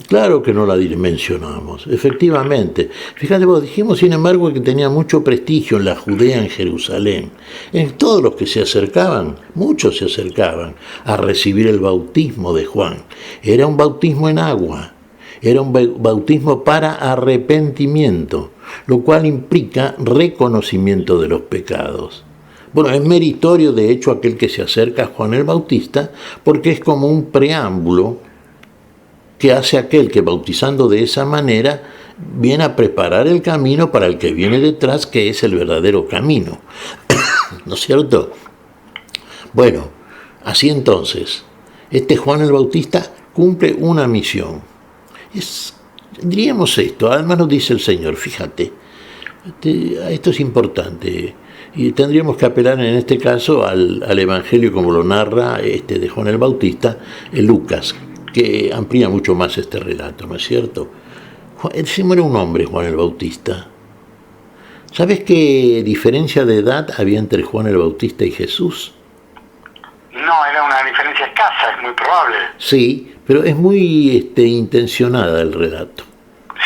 Claro que no la dimensionamos, efectivamente. Fíjate vos, dijimos sin embargo que tenía mucho prestigio en la Judea, en Jerusalén. En todos los que se acercaban, muchos se acercaban a recibir el bautismo de Juan. Era un bautismo en agua, era un bautismo para arrepentimiento, lo cual implica reconocimiento de los pecados. Bueno, es meritorio de hecho aquel que se acerca a Juan el Bautista, porque es como un preámbulo que hace aquel que bautizando de esa manera viene a preparar el camino para el que viene detrás, que es el verdadero camino. ¿No es cierto? Bueno, así entonces, este Juan el Bautista cumple una misión. Diríamos esto, además nos dice el Señor, fíjate, esto es importante, y tendríamos que apelar en este caso al Evangelio como lo narra de Juan el Bautista, Lucas, que amplía mucho más este relato, ¿no es cierto? Se muere un hombre, Juan el Bautista. ¿Sabes qué diferencia de edad había entre Juan el Bautista y Jesús? No, era una diferencia escasa, es muy probable. Sí, pero es muy intencionada el relato.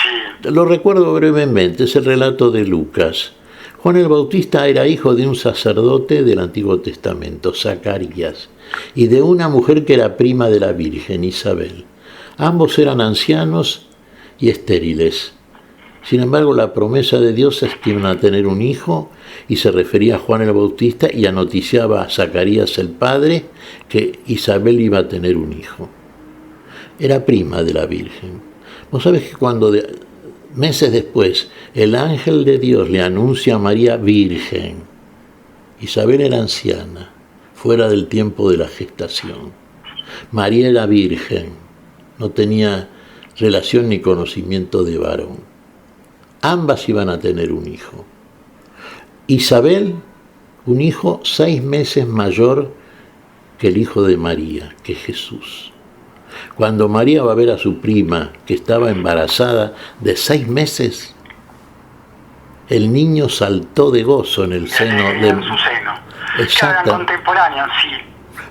Sí. Lo recuerdo brevemente, es el relato de Lucas. Juan el Bautista era hijo de un sacerdote del Antiguo Testamento, Zacarías, y de una mujer que era prima de la Virgen, Isabel. Ambos eran ancianos y estériles. Sin embargo, la promesa de Dios es que iban a tener un hijo, y se refería a Juan el Bautista y anoticiaba a Zacarías el padre que Isabel iba a tener un hijo. Era prima de la Virgen. ¿Vos sabés que cuando meses después el ángel de Dios le anuncia a María virgen? Isabel era anciana, fuera del tiempo de la gestación. María era virgen, no tenía relación ni conocimiento de varón. Ambas iban a tener un hijo. Isabel, un hijo 6 meses mayor que el hijo de María, que es Jesús. Cuando María va a ver a su prima, que estaba embarazada de 6 meses, el niño saltó de gozo en el seno de su seno. Exacto. Contemporáneo, sí.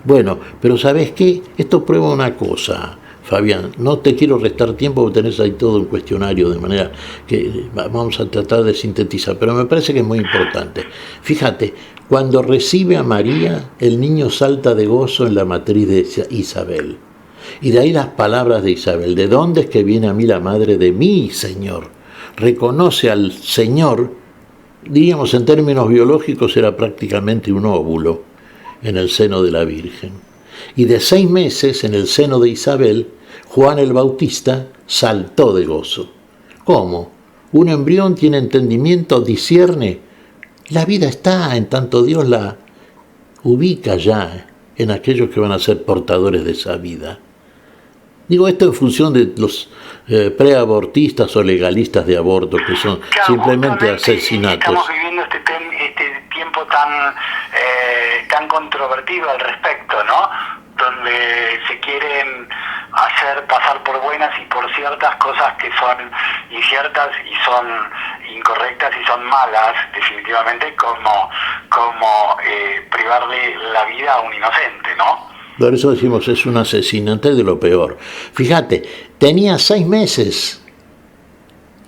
Bueno, pero ¿sabes qué? Esto prueba una cosa, Fabián. No te quiero restar tiempo porque tenés ahí todo un cuestionario, de manera que vamos a tratar de sintetizar, pero me parece que es muy importante. Fíjate, cuando recibe a María, el niño salta de gozo en la matriz de Isabel. Y de ahí las palabras de Isabel: ¿de dónde es que viene a mí la madre de mi Señor? Reconoce al Señor, diríamos en términos biológicos, era prácticamente un óvulo en el seno de la Virgen. Y de 6 meses en el seno de Isabel, Juan el Bautista saltó de gozo. ¿Cómo? Un embrión tiene entendimiento, discierne. La vida está, en tanto Dios la ubica ya en aquellos que van a ser portadores de esa vida. Digo esto en función de los preabortistas o legalistas de aborto, que son simplemente asesinatos. Estamos viviendo este tiempo tan controvertido al respecto, ¿no? Donde se quieren hacer pasar por buenas y por ciertas cosas que son inciertas y son incorrectas y son malas, definitivamente, como privarle la vida a un inocente, ¿no? Por eso decimos, es un asesinante de lo peor. Fíjate, tenía 6 meses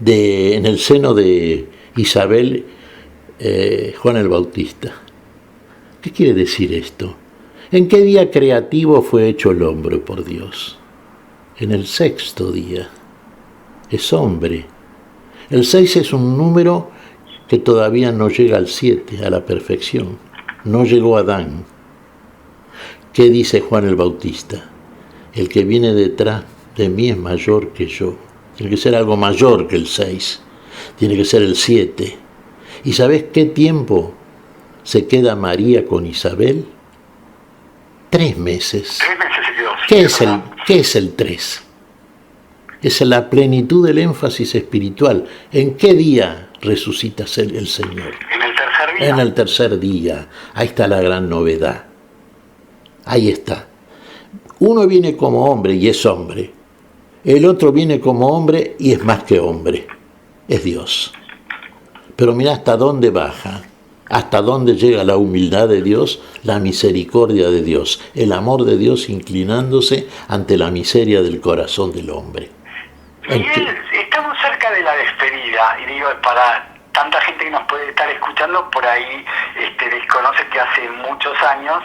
en el seno de Isabel Juan el Bautista. ¿Qué quiere decir esto? ¿En qué día creativo fue hecho el hombre por Dios? En el sexto día. Es hombre. El 6 es un número que todavía no llega al 7, a la perfección. No llegó Adán. ¿Qué dice Juan el Bautista? El que viene detrás de mí es mayor que yo. Tiene que ser algo mayor que el 6. Tiene que ser el 7. ¿Y sabés qué tiempo se queda María con Isabel? 3 meses. 3 meses se quedó. ¿Qué es el 3? Es la plenitud del énfasis espiritual. ¿En qué día resucita el Señor? En el tercer día. En el tercer día. Ahí está la gran novedad. Ahí está. Uno viene como hombre y es hombre. El otro viene como hombre y es más que hombre. Es Dios. Pero mira hasta dónde baja, hasta dónde llega la humildad de Dios, la misericordia de Dios, el amor de Dios inclinándose ante la miseria del corazón del hombre. Miguel, estamos cerca de la despedida y digo, para tanta gente que nos puede estar escuchando, por ahí desconoce que hace muchos años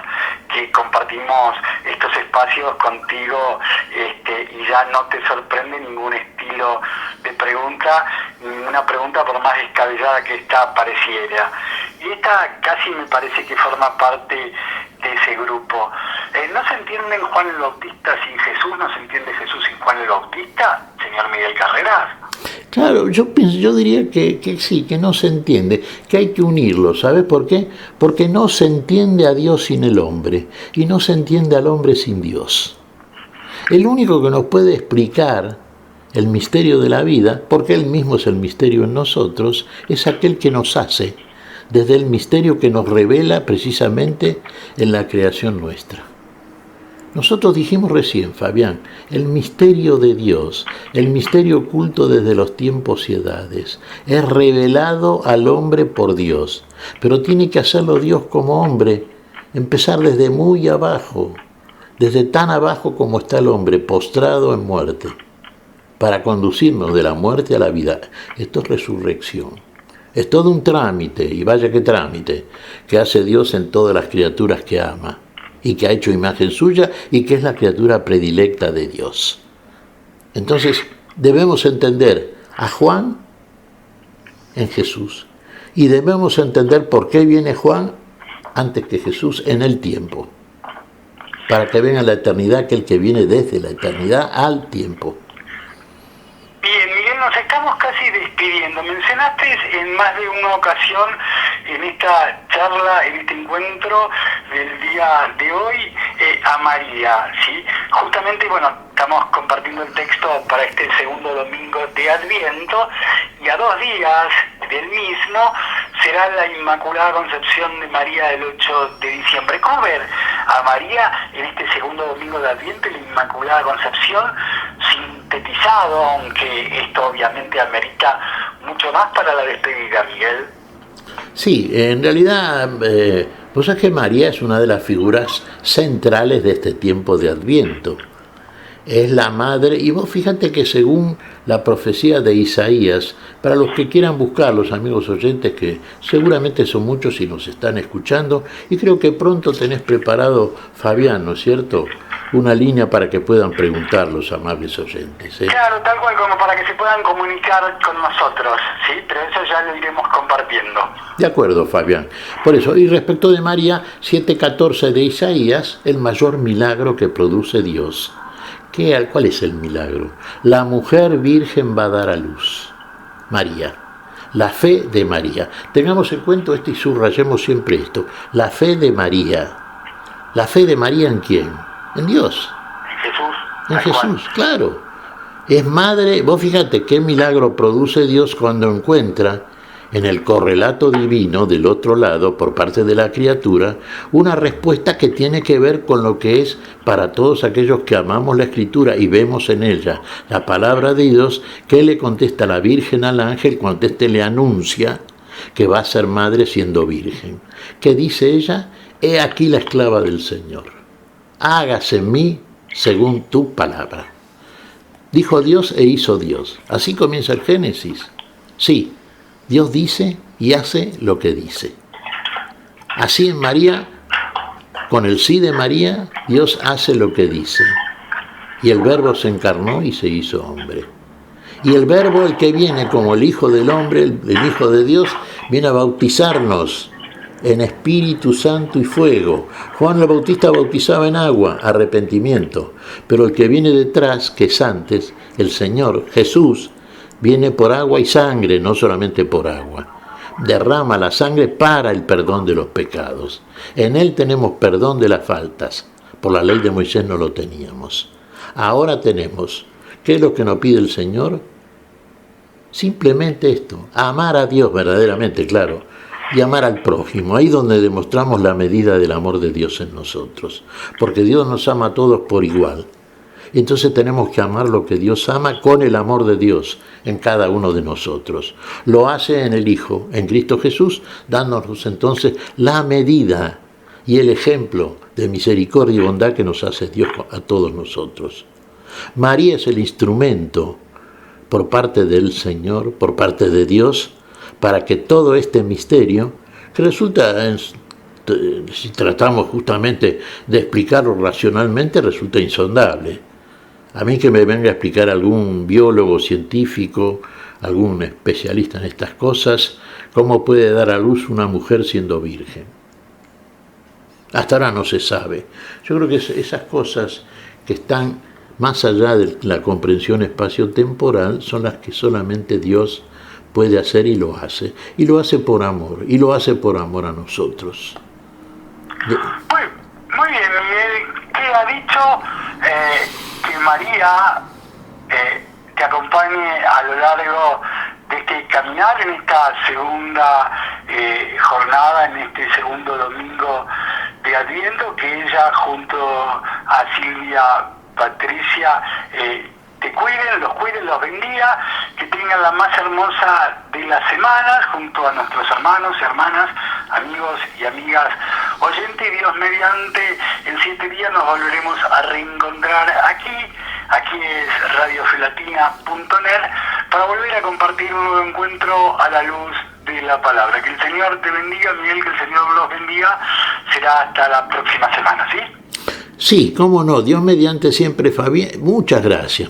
que compartimos estos espacios contigo y ya no te sorprende ningún estilo de pregunta, ninguna pregunta por más descabellada que esta pareciera. Y esta casi me parece que forma parte de ese grupo. ¿No se entiende Juan el Bautista sin Jesús? ¿No se entiende Jesús sin Juan el Bautista, señor Miguel Carreras? Claro, yo diría que sí, que no se entiende, que hay que unirlo, ¿sabes por qué? Porque no se entiende a Dios sin el hombre, y no se entiende al hombre sin Dios. El único que nos puede explicar el misterio de la vida, porque Él mismo es el misterio en nosotros, es aquel que nos hace, desde el misterio que nos revela precisamente en la creación nuestra. Nosotros dijimos recién, Fabián, el misterio de Dios, el misterio oculto desde los tiempos y edades, es revelado al hombre por Dios, pero tiene que hacerlo Dios como hombre, empezar desde muy abajo, desde tan abajo como está el hombre, postrado en muerte, para conducirnos de la muerte a la vida. Esto es resurrección. Es todo un trámite, y vaya que trámite, que hace Dios en todas las criaturas que ama, y que ha hecho imagen suya, y que es la criatura predilecta de Dios. Entonces, debemos entender a Juan en Jesús, y debemos entender por qué viene Juan antes que Jesús en el tiempo, para que venga la eternidad, aquel que viene desde la eternidad al tiempo. Bien, Miguel, nos estamos casi despidiendo. Mencionaste en más de una ocasión en esta charla, en este encuentro del día de hoy, a María, ¿sí? Justamente, bueno, estamos compartiendo el texto para este segundo domingo de Adviento, y a 2 días del mismo será la Inmaculada Concepción de María del 8 de diciembre. ¿Cómo ver a María en este segundo domingo de Adviento y la Inmaculada Concepción sintetizado, aunque esto obviamente amerita mucho más para la despedida, Miguel? Sí, en realidad, pues es que María es una de las figuras centrales de este tiempo de Adviento. Es la madre, y vos fíjate que según la profecía de Isaías, para los que quieran buscar, los amigos oyentes, que seguramente son muchos y nos están escuchando, y creo que pronto tenés preparado, Fabián, ¿no es cierto?, una línea para que puedan preguntar los amables oyentes. Claro, tal cual, como para que se puedan comunicar con nosotros, ¿sí? Pero eso ya lo iremos compartiendo. De acuerdo, Fabián. Por eso, y respecto de María, 7:14 de Isaías, el mayor milagro que produce Dios. ¿Cuál es el milagro? La mujer virgen va a dar a luz. María. La fe de María. Tengamos en cuenta esto y subrayemos siempre esto. La fe de María. ¿La fe de María en quién? En Dios. En Jesús. En Jesús, claro. Es madre. Vos fíjate qué milagro produce Dios cuando encuentra en el correlato divino del otro lado, por parte de la criatura, una respuesta que tiene que ver con lo que es para todos aquellos que amamos la Escritura y vemos en ella la palabra de Dios, que le contesta la Virgen al ángel cuando éste le anuncia que va a ser madre siendo virgen. ¿Qué dice ella? He aquí la esclava del Señor. Hágase en mí según tu palabra. Dijo Dios e hizo Dios. Así comienza el Génesis. Sí, Dios dice y hace lo que dice. Así en María Con el sí de María, Dios hace lo que dice. Y el Verbo se encarnó y se hizo hombre. Y el Verbo, el que viene como el Hijo del Hombre, el Hijo de Dios, viene a bautizarnos en Espíritu Santo y fuego. Juan el Bautista bautizaba en agua, arrepentimiento. Pero el que viene detrás, que es antes, el Señor, Jesús, viene por agua y sangre, no solamente por agua. Derrama la sangre para el perdón de los pecados. En Él tenemos perdón de las faltas. Por la ley de Moisés no lo teníamos. Ahora tenemos. ¿Qué es lo que nos pide el Señor? Simplemente esto, amar a Dios verdaderamente, claro, y amar al prójimo. Ahí donde demostramos la medida del amor de Dios en nosotros. Porque Dios nos ama a todos por igual. Entonces tenemos que amar lo que Dios ama con el amor de Dios en cada uno de nosotros. Lo hace en el Hijo, en Cristo Jesús, dándonos entonces la medida y el ejemplo de misericordia y bondad que nos hace Dios a todos nosotros. María es el instrumento por parte del Señor, por parte de Dios, para que todo este misterio, que resulta, si tratamos justamente de explicarlo racionalmente, resulta insondable. A mí que me venga a explicar algún biólogo científico, algún especialista en estas cosas, cómo puede dar a luz una mujer siendo virgen. Hasta ahora no se sabe. Yo creo que esas cosas que están más allá de la comprensión espaciotemporal son las que solamente Dios puede hacer y lo hace. Y lo hace por amor, y lo hace por amor a nosotros. Muy bien, Miguel. ¿Qué ha dicho? Que María te acompañe a lo largo de este caminar, en esta segunda jornada, en este segundo domingo de Adviento, que ella junto a Silvia Patricia te cuiden, los bendiga, que tengan la más hermosa de las semanas junto a nuestros hermanos, hermanas, amigos y amigas oyentes. Dios mediante, en 7 días nos volveremos a reencontrar aquí es radiofelatina.net, para volver a compartir un nuevo encuentro a la luz de la palabra. Que el Señor te bendiga, Miguel, que el Señor los bendiga. Será hasta la próxima semana, ¿sí? Sí, cómo no, Dios mediante siempre, Fabián. Muchas gracias,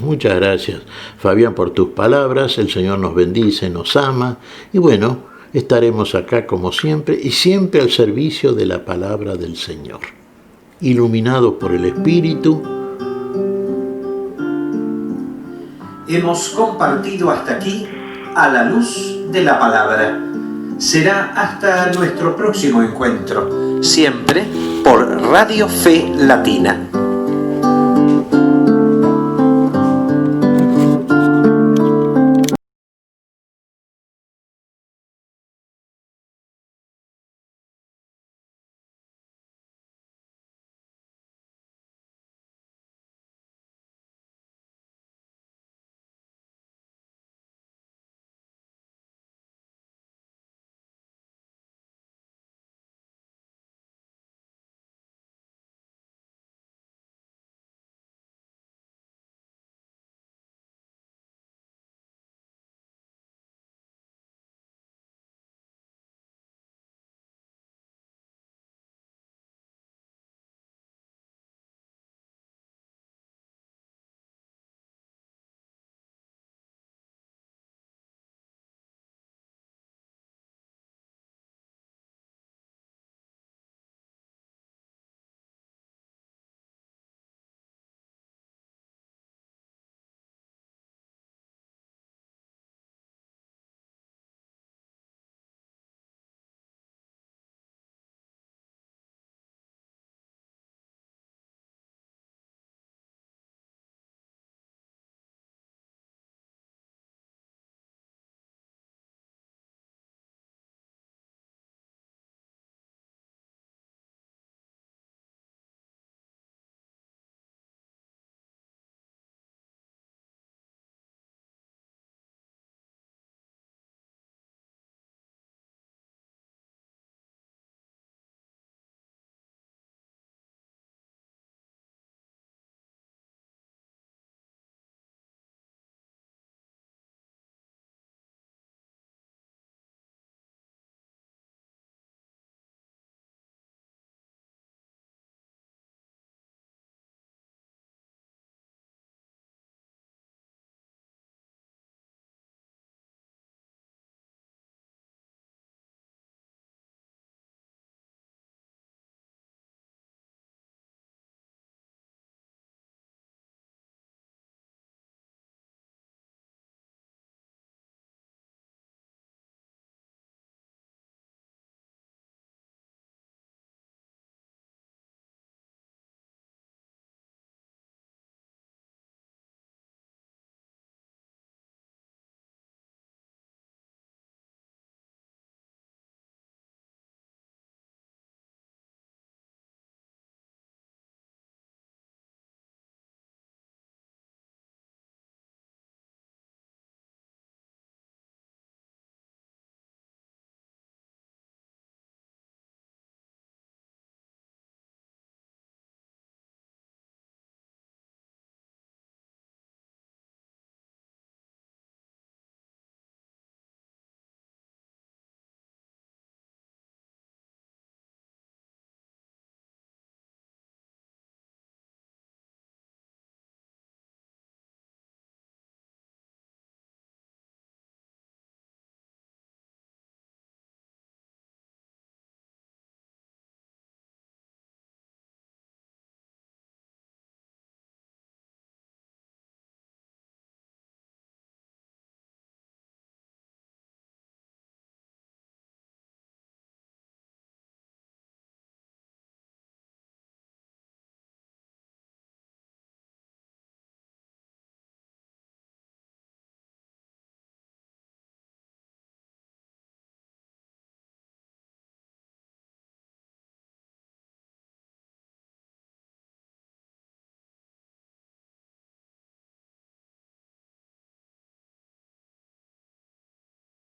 Fabián, por tus palabras. El Señor nos bendice, nos ama, y bueno, estaremos acá como siempre, y siempre al servicio de la palabra del Señor, iluminados por el Espíritu. Hemos compartido hasta aquí a la luz de la palabra. Será hasta nuestro próximo encuentro, siempre por Radio Fe Latina.